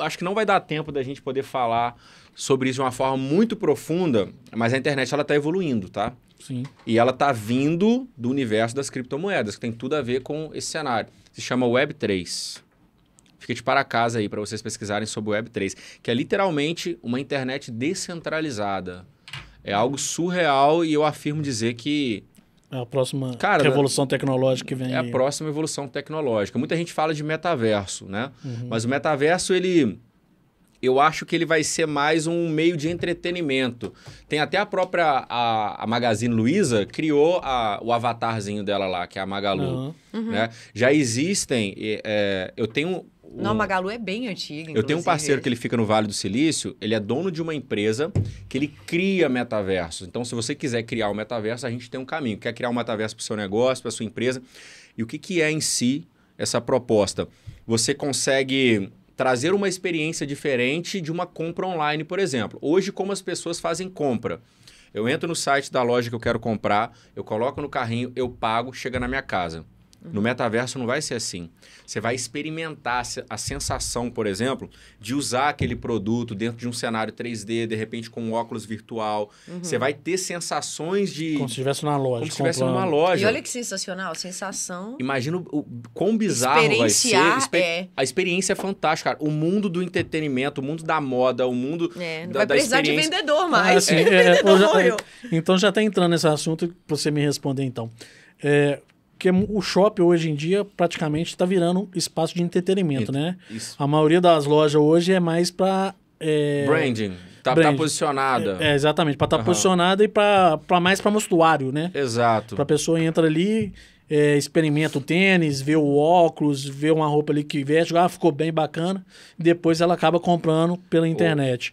Acho que não vai dar tempo da gente poder falar sobre isso de uma forma muito profunda, mas a internet ela tá evoluindo, tá? Sim. E ela tá vindo do universo das criptomoedas, que tem tudo a ver com esse cenário. Se chama Web3. Fica de para casa aí para vocês pesquisarem sobre o Web3, que é literalmente uma internet descentralizada. É algo surreal e eu afirmo dizer que... É a próxima revolução tecnológica que vem. É a próxima evolução tecnológica. Muita gente fala de metaverso, né? Mas o metaverso, eu acho que ele vai ser mais um meio de entretenimento. Tem até a própria a Magazine Luiza criou o avatarzinho dela lá, que é a Magalu. Né? Já existem... eu tenho... Não, a Magalu é bem antiga, inclusive. Eu tenho um parceiro que ele fica no Vale do Silício, ele é dono de uma empresa que ele cria metaversos. Então, se você quiser criar um metaverso, a gente tem um caminho. Quer criar um metaverso para o seu negócio, para a sua empresa. E o que é em si essa proposta? Você consegue trazer uma experiência diferente de uma compra online, por exemplo. Hoje, como as pessoas fazem compra? Eu entro no site da loja que eu quero comprar, eu coloco no carrinho, eu pago, chega na minha casa. No metaverso não vai ser assim. Você vai experimentar a sensação, por exemplo, de usar aquele produto dentro de um cenário 3D, de repente com um óculos virtual. Você vai ter sensações de... Como se estivesse numa loja. Como se estivesse numa loja. E olha que sensacional, sensação... Imagina o quão bizarro vai ser. A experiência é fantástica, cara. O mundo do entretenimento, o mundo da moda, o mundo não vai precisar de vendedor mais. Então já está entrando nesse assunto para você me responder, então. Porque o shopping hoje em dia praticamente está virando espaço de entretenimento, né? Isso. A maioria das lojas hoje é mais para... branding. Tá posicionada. Exatamente. Para estar posicionada e mais para mostruário, né? Exato. Para a pessoa entra ali, experimenta o tênis, vê o óculos, vê uma roupa ali que veste, ficou bem bacana. Depois ela acaba comprando pela internet.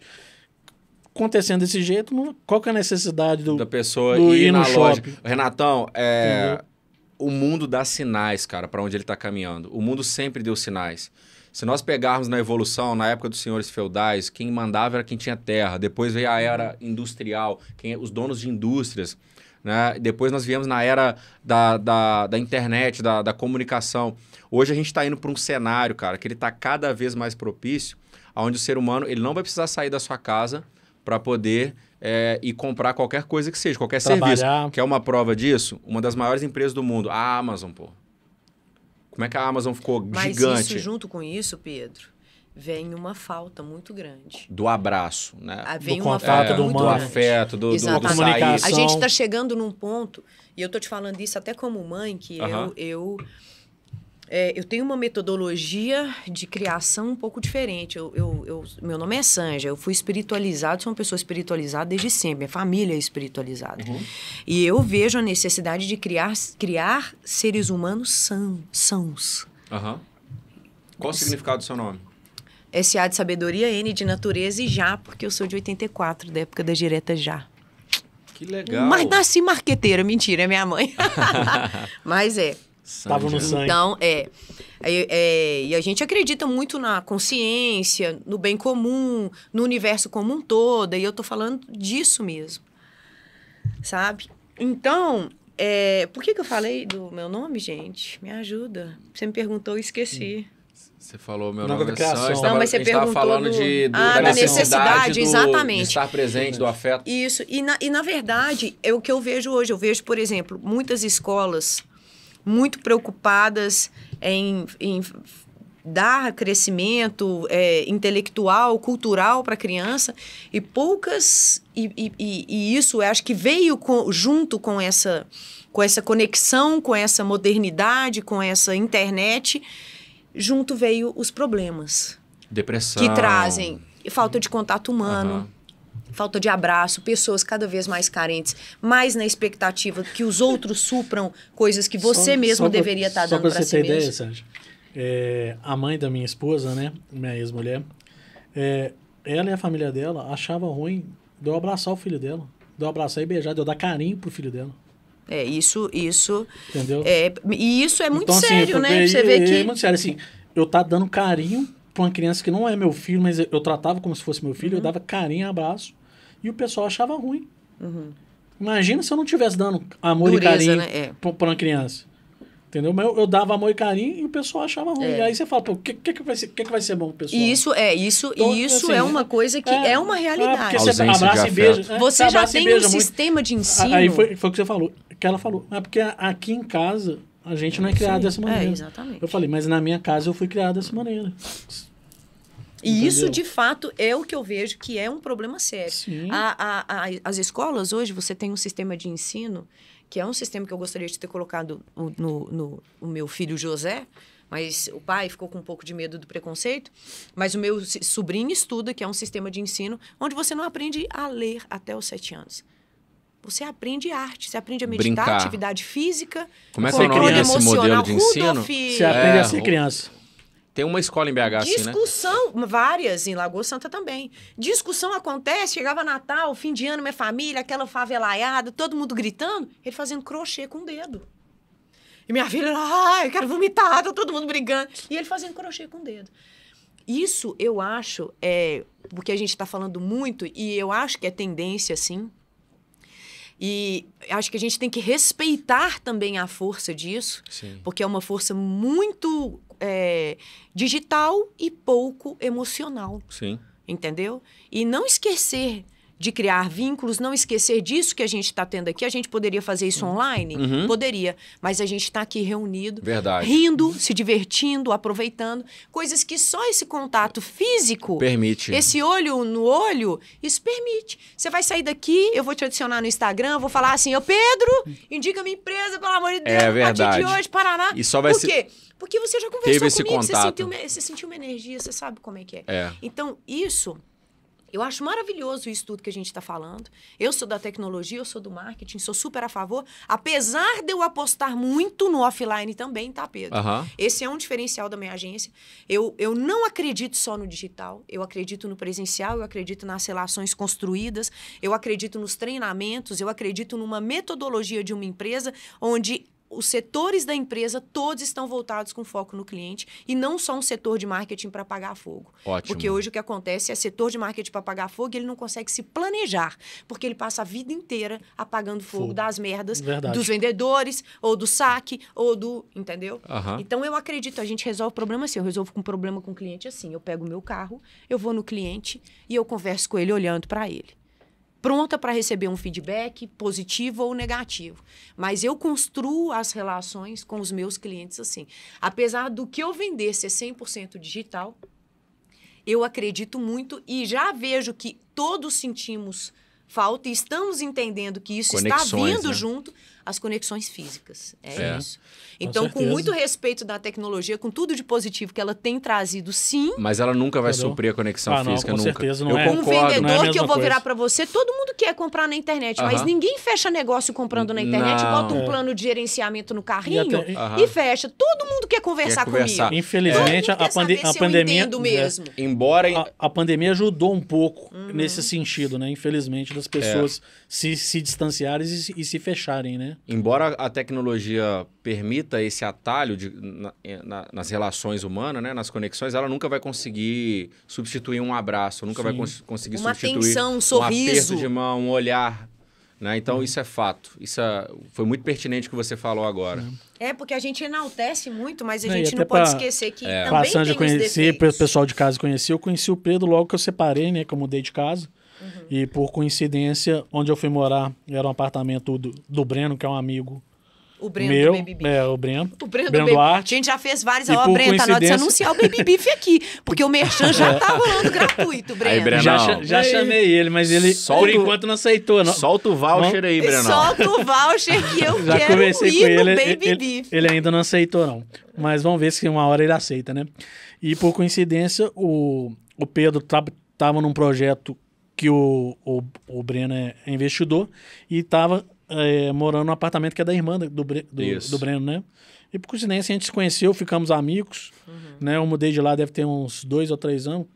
Acontecendo desse jeito, qual que é a necessidade da pessoa ir na loja? Renatão, o mundo dá sinais, cara, para onde ele está caminhando. O mundo sempre deu sinais. Se nós pegarmos na evolução, na época dos senhores feudais, quem mandava era quem tinha terra. Depois veio a era industrial, os donos de indústrias. Né? Depois nós viemos na era da internet, da comunicação. Hoje a gente está indo para um cenário, cara, que ele está cada vez mais propício, onde o ser humano ele não vai precisar sair da sua casa para poder... e comprar qualquer coisa que seja, qualquer serviço. Quer uma prova disso? Uma das maiores empresas do mundo, a Amazon, pô. Como é que a Amazon ficou gigante? Mas isso, junto com isso, Pedro, vem uma falta muito grande. Do abraço, né? Vem uma falta do humano, do afeto, do comunicação. A gente está chegando num ponto, e eu tô te falando isso até como mãe, que eu tenho uma metodologia de criação um pouco diferente. Meu nome é Sanja, eu fui espiritualizado, sou uma pessoa espiritualizada desde sempre, minha família é espiritualizada. E eu vejo a necessidade de criar seres humanos sãos. Qual o significado do seu nome? S.A. de sabedoria, N de natureza e Já, porque eu sou de 84, da época da direta Já. Que legal. Mas nasci marqueteira, mentira, é minha mãe. Mas Estava no sangue. Então, e a gente acredita muito na consciência, no bem comum, no universo como um todo, e eu tô falando disso mesmo, sabe? Então, por que eu falei do meu nome, gente? Me ajuda. Você me perguntou, eu esqueci. Você falou meu nome é Sanja. Não, mas você perguntou falando da necessidade exatamente. De estar presente, do afeto. Isso, e na verdade, é o que eu vejo hoje. Eu vejo, por exemplo, muitas escolas muito preocupadas em dar crescimento intelectual, cultural para a criança, e poucas... E isso, eu acho que veio junto com essa conexão, com essa modernidade, com essa internet, junto veio os problemas. Depressão. Que trazem falta de contato humano, falta de abraço, pessoas cada vez mais carentes, mais na expectativa que os outros supram coisas que você mesmo deveria estar dando para si mesmo. Só para você ter ideia, Sérgio, a mãe da minha esposa, né, minha ex-mulher, ela e a família dela achavam ruim de eu abraçar o filho dela, de eu abraçar e beijar, de eu dar carinho pro filho dela. Isso... Entendeu? E isso é muito então, sério, assim, né? Você vê que... É muito sério, assim, eu tá dando carinho pra uma criança que não é meu filho, mas eu tratava como se fosse meu filho, eu dava carinho, abraço, e o pessoal achava ruim. Imagina se eu não estivesse dando amor e carinho, né? pra uma criança. Entendeu? Mas eu dava amor e carinho e o pessoal achava ruim. E aí você fala, pô, o que vai ser bom pro pessoal? Isso então, assim, é uma coisa que é uma realidade. Porque você abraça e beija. Você já tem um sistema de ensino. Aí foi o que você falou, que ela falou. É porque aqui em casa a gente não é criado dessa maneira. Exatamente. Eu falei, mas na minha casa eu fui criado dessa maneira. E isso, de fato, é o que eu vejo que é um problema sério. As escolas, hoje, você tem um sistema de ensino, que é um sistema que eu gostaria de ter colocado no meu filho José, mas o pai ficou com um pouco de medo do preconceito. Mas o meu sobrinho estuda, que é um sistema de ensino, onde você não aprende a ler até os 7 anos. Você aprende arte, você aprende a meditar, brincar. Atividade física, como é que é o nome desse modelo de ensino? Você aprende a ser criança. Tem uma escola em BH assim, né? Discussão, várias, em Lagoa Santa também. Discussão acontece, chegava Natal, fim de ano, minha família, aquela favelaiada, todo mundo gritando, ele fazendo crochê com o dedo. E minha filha, eu quero vomitar, tá todo mundo brigando. E ele fazendo crochê com o dedo. Isso, eu acho, porque a gente está falando muito, e eu acho que é tendência, sim. E acho que a gente tem que respeitar também a força disso, porque é uma força muito digital e pouco emocional. Sim. Entendeu? E não esquecer de criar vínculos, não esquecer disso que a gente está tendo aqui. A gente poderia fazer isso online? Poderia. Mas a gente está aqui reunido, rindo, se divertindo, aproveitando. Coisas que só esse contato físico... permite. Esse olho no olho, isso permite. Você vai sair daqui, eu vou te adicionar no Instagram, vou falar assim, Pedro, indica minha empresa, pelo amor de Deus, a partir de hoje, Paraná. E só vai Por quê? Porque você já conversou teve esse comigo, contato. você sentiu uma energia, você sabe como é que é. Então, isso... Eu acho maravilhoso isso tudo que a gente está falando. Eu sou da tecnologia, eu sou do marketing, sou super a favor. Apesar de eu apostar muito no offline também, tá, Pedro? Esse é um diferencial da minha agência. Eu não acredito só no digital, eu acredito no presencial, eu acredito nas relações construídas, eu acredito nos treinamentos, eu acredito numa metodologia de uma empresa onde... os setores da empresa, todos estão voltados com foco no cliente e não só um setor de marketing para apagar fogo. Ótimo. Porque hoje o que acontece é setor de marketing para apagar fogo e ele não consegue se planejar, porque ele passa a vida inteira apagando fogo das merdas dos vendedores, ou do saque, ou do... Entendeu? Então, eu acredito, a gente resolve o problema assim, eu resolvo um problema com o cliente assim, eu pego o meu carro, eu vou no cliente e eu converso com ele olhando para ele. Pronta para receber um feedback positivo ou negativo. Mas eu construo as relações com os meus clientes assim. Apesar do que eu vender ser 100% digital, eu acredito muito e já vejo que todos sentimos falta e estamos entendendo que isso está vindo junto as conexões físicas. Isso. Então, com muito respeito da tecnologia, com tudo de positivo que ela tem trazido, sim. Mas ela nunca vai suprir a conexão física, com nunca. Certeza, não eu concordo. Um vendedor que eu vou virar para você, todo mundo quer comprar na internet, mas ninguém fecha negócio comprando na internet, bota um plano de gerenciamento no carrinho e fecha. Todo mundo quer conversar comigo. Infelizmente, a pandemia... Embora... A pandemia ajudou um pouco nesse sentido, né? Infelizmente, das pessoas se distanciarem e se fecharem, né? Embora a tecnologia permita esse atalho nas relações humanas, né, nas conexões, ela nunca vai conseguir substituir um abraço, nunca vai conseguir substituir atenção, um sorriso, um aperto de mão, um olhar. Né? Então, isso é fato. Isso foi muito pertinente o que você falou agora. Porque a gente enaltece muito, mas a gente não pode esquecer que também tem os defeitos. O pessoal de casa eu conheci o Pedro logo que eu separei, né, que eu mudei de casa. E por coincidência, onde eu fui morar, era um apartamento do Breno, que é um amigo O Breno do Baby Beef. O Breno. O Breno do Duarte. A gente já fez vários. Ó, Breno, tá na hora de anunciar o Baby Beef aqui. Porque o merchan já tá rolando gratuito, Breno. Aí, já chamei ele, mas ele, por enquanto, não aceitou. Não. Solta o voucher aí, Breno. Solta o voucher que eu quero ir no Baby Beef. Ele ainda não aceitou, não. Mas vamos ver se uma hora ele aceita, né? E, por coincidência, o Pedro tava num projeto que o Breno é investidor e tava morando num apartamento que é da irmã do Breno, né? E por coincidência a gente se conheceu, ficamos amigos, né? Eu mudei de lá, deve ter uns 2 ou 3 anos.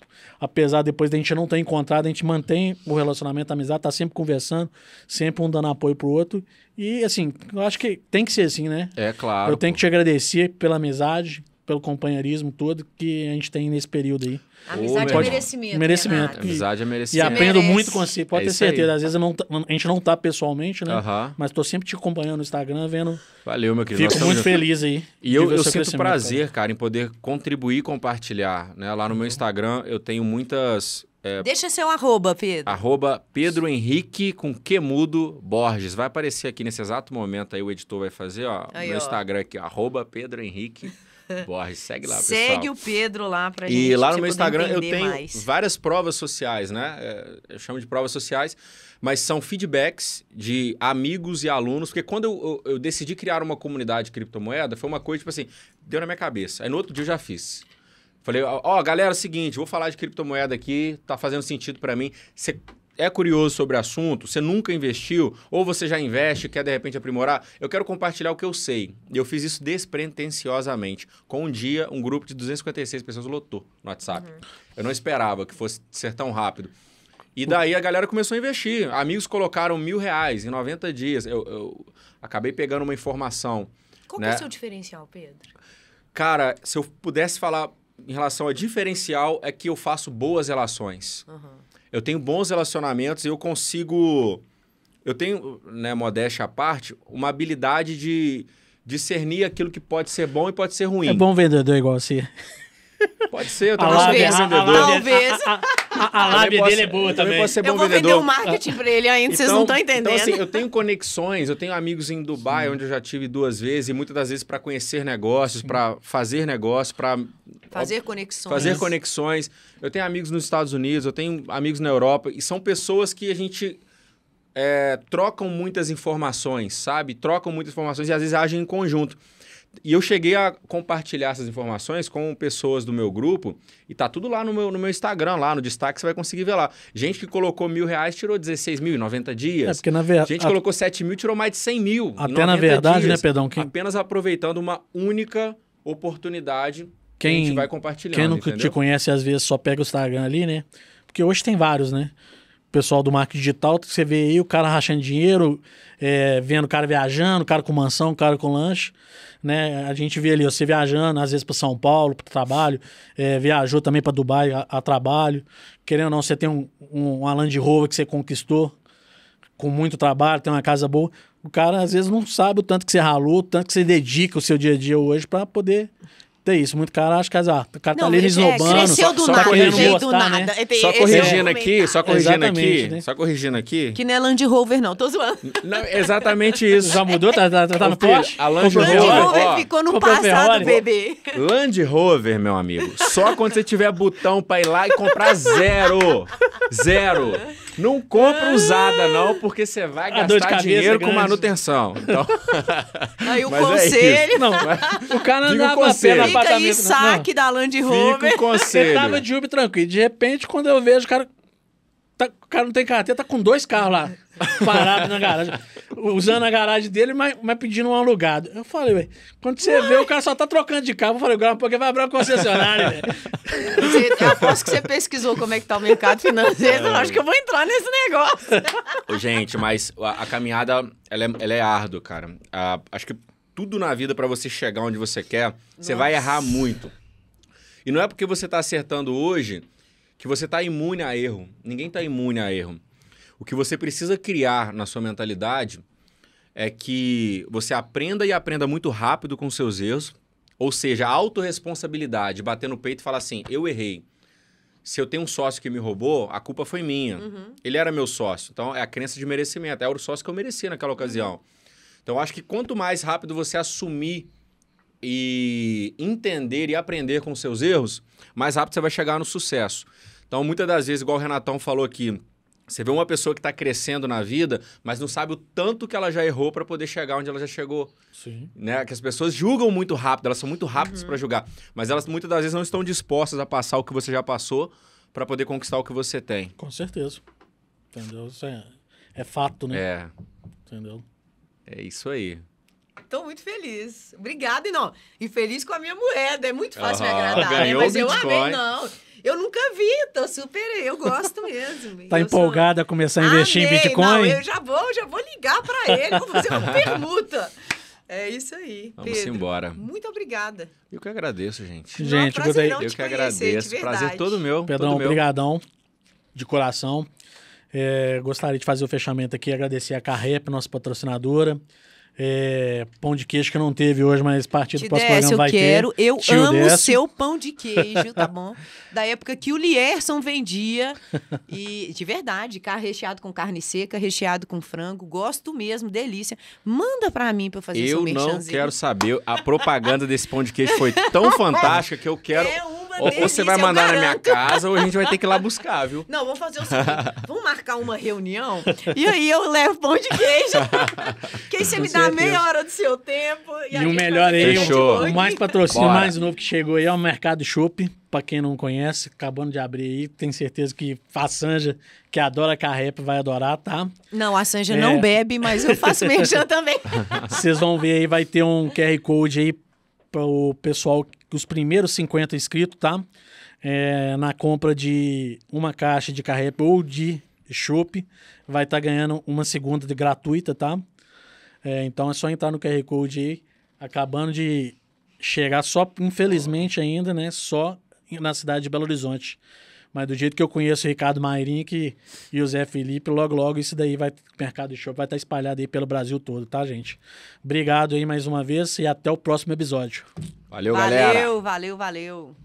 Apesar depois da gente não ter encontrado, a gente mantém o relacionamento, a amizade, tá sempre conversando, sempre um dando apoio pro outro. E assim, eu acho que tem que ser assim, né? É claro. Eu tenho que te agradecer pela amizade, pelo companheirismo todo que a gente tem nesse período aí. Amizade é merecimento. Merecimento. Amizade é merecimento. E aprendo muito com você, pode ter certeza. Às vezes a gente não tá pessoalmente, né? Mas tô sempre te acompanhando no Instagram, vendo. Valeu, meu querido. Fico muito feliz aí. E eu sinto prazer, cara, em poder contribuir e compartilhar, né? Lá no meu Instagram eu tenho muitas... Deixa seu @, Pedro. @Pedro Henrique com Quemudo Borges. Vai aparecer aqui nesse exato momento aí, o editor vai fazer, ó. Aí, no Instagram aqui, @Pedro Henrique Borges. Segue lá, pessoal. Segue o Pedro lá pra gente. E lá no meu Instagram eu tenho várias provas sociais, né? Eu chamo de provas sociais, mas são feedbacks de amigos e alunos, porque quando eu decidi criar uma comunidade de criptomoeda, foi uma coisa, tipo assim, deu na minha cabeça. Aí no outro dia eu já fiz. Falei, galera, é o seguinte, vou falar de criptomoeda aqui, tá fazendo sentido pra mim. Você é curioso sobre o assunto, você nunca investiu, ou você já investe e quer de repente aprimorar, eu quero compartilhar o que eu sei. E eu fiz isso despretensiosamente. Com um dia, um grupo de 256 pessoas lotou no WhatsApp. Eu não esperava que fosse ser tão rápido. E daí a galera começou a investir. Amigos colocaram R$1.000 em 90 dias. Eu acabei pegando uma informação. Qual que é o seu diferencial, Pedro? Cara, se eu pudesse falar em relação a diferencial, é que eu faço boas relações. Eu tenho bons relacionamentos e eu consigo... Eu tenho, né, modéstia à parte, uma habilidade de discernir aquilo que pode ser bom e pode ser ruim. É bom vendedor igual você. Pode ser, eu também sou bom vendedor. Talvez. A lábia dele é boa também. Pode ser bom vendedor. Eu vou vender o marketing pra ele ainda, vocês não estão entendendo. Então, assim, eu tenho conexões, eu tenho amigos em Dubai, onde eu já tive 2 vezes, e muitas das vezes para conhecer negócios, para fazer negócios, para... Fazer conexões. Fazer conexões. Eu tenho amigos nos Estados Unidos, eu tenho amigos na Europa, e são pessoas que a gente trocam muitas informações, sabe? Trocam muitas informações e às vezes agem em conjunto. E eu cheguei a compartilhar essas informações com pessoas do meu grupo e tá tudo lá no meu Instagram, lá no destaque, você vai conseguir ver lá. Gente que colocou R$1.000 tirou 16 mil em 90 dias. Porque na verdade... Gente que colocou 7 mil tirou mais de 100 mil até na verdade, dias, né, Pedrão? Apenas aproveitando uma única oportunidade que a gente vai compartilhando, quem não te conhece, às vezes, só pega o Instagram ali, né? Porque hoje tem vários, né? O pessoal do marketing digital, você vê aí o cara rachando dinheiro, vendo o cara viajando, o cara com mansão, o cara com lanche, né? A gente vê ali, você viajando, às vezes para São Paulo, para trabalho, viajou também para Dubai a trabalho. Querendo ou não, você tem uma Land Rover que você conquistou com muito trabalho, tem uma casa boa. O cara, às vezes, não sabe o tanto que você ralou, o tanto que você dedica o seu dia a dia hoje para poder... ter isso. Muito cara acha que o cara tá ali esnobando. Cresceu do nada, veio do nada. Né? Só corrigindo aqui. Que não é Land Rover, não. Tô zoando. Não, exatamente isso. Já mudou? Tá no Porsche? A Land Rover ficou no passado, bebê. Land Rover, meu amigo. Só quando você tiver botão pra ir lá e comprar zero. Zero. Não compra usada, não, porque você vai gastar dinheiro com manutenção. Então... Aí o conselho... Não, o cara andava a pé no apartamento. Fica aí, saque da Land Rover. Fica o conselho. Ele tava de Uber tranquilo. De repente, quando eu vejo o cara... o cara não tem carteira, tá com 2 carros lá, parados na garagem. Usando a garagem dele, mas pedindo um alugado. Eu falei, ué, quando você vê, o cara só tá trocando de carro. Eu falei, agora porque vai abrir uma concessionária, velho. Eu aposto que você pesquisou como é que tá o mercado financeiro. Eu acho que eu vou entrar nesse negócio. Gente, mas a caminhada, ela é árdua, cara. Acho que tudo na vida, pra você chegar onde você quer, você vai errar muito. E não é porque você tá acertando hoje que você tá imune a erro. Ninguém tá imune a erro. O que você precisa criar na sua mentalidade é que você aprenda e aprenda muito rápido com seus erros, ou seja, a autorresponsabilidade, bater no peito e falar assim, eu errei. Se eu tenho um sócio que me roubou, a culpa foi minha. Ele era meu sócio, então é a crença de merecimento, era o sócio que eu merecia naquela ocasião. Então, eu acho que quanto mais rápido você assumir e entender e aprender com os seus erros, mais rápido você vai chegar no sucesso. Então, muitas das vezes, igual o Renatão falou aqui, você vê uma pessoa que está crescendo na vida, mas não sabe o tanto que ela já errou para poder chegar onde ela já chegou. Sim. Né? Que as pessoas julgam muito rápido, elas são muito rápidas para julgar, mas elas muitas das vezes não estão dispostas a passar o que você já passou para poder conquistar o que você tem. Com certeza. Entendeu? Isso é fato, né? É. Entendeu? É isso aí. Tô muito feliz. Obrigada, e feliz com a minha moeda. É muito fácil me agradar, ganhou né? Mas o eu Bitcoin. amei, não. Eu nunca vi, tô super... Eu gosto mesmo. Tá empolgada a começar a investir em Bitcoin? Não, eu já vou ligar pra ele, vou fazer uma permuta. É isso aí, Vamos Pedro. embora. Muito obrigada. Eu que agradeço, gente. Gente, Eu que agradeço. Prazer todo meu. Pedrão, obrigadão de coração. Gostaria de fazer o fechamento aqui, agradecer a Carrep, nossa patrocinadora. Pão de queijo que não teve hoje, mas a partir do próximo programa vai ter. Eu amo o seu pão de queijo, tá bom? Da época que o Lierson vendia. E, de verdade, recheado com carne seca, recheado com frango. Gosto mesmo, delícia. Manda pra mim pra eu fazer seu merchanzinho. Eu não quero saber. A propaganda desse pão de queijo foi tão fantástica que eu quero... Ou você vai mandar na minha casa ou a gente vai ter que ir lá buscar, viu? Não, vamos fazer o seguinte. Vamos marcar uma reunião e aí eu levo pão de queijo. Que aí você me dá meia hora do seu tempo. E o melhor aí, o mais patrocínio mais novo que chegou aí é o Mercado Chopp. Pra quem não conhece, acabando de abrir aí, tenho certeza que a Sanja, que adora Carrep, vai adorar, tá? Não, a Sanja não bebe, mas eu faço merchan também. Vocês vão ver aí, vai ter um QR Code aí para o pessoal, os primeiros 50 inscritos, tá? Na compra de uma caixa de Carrep ou de chopp, vai estar ganhando uma segunda de gratuita, tá? Então é só entrar no QR Code aí, acabando de chegar só, infelizmente ainda, né? Só na cidade de Belo Horizonte. Mas do jeito que eu conheço o Ricardo Mairinck e o Zé Felipe, logo isso daí o Mercado Chopp vai estar espalhado aí pelo Brasil todo, tá, gente? Obrigado aí mais uma vez e até o próximo episódio. Valeu, galera. Valeu.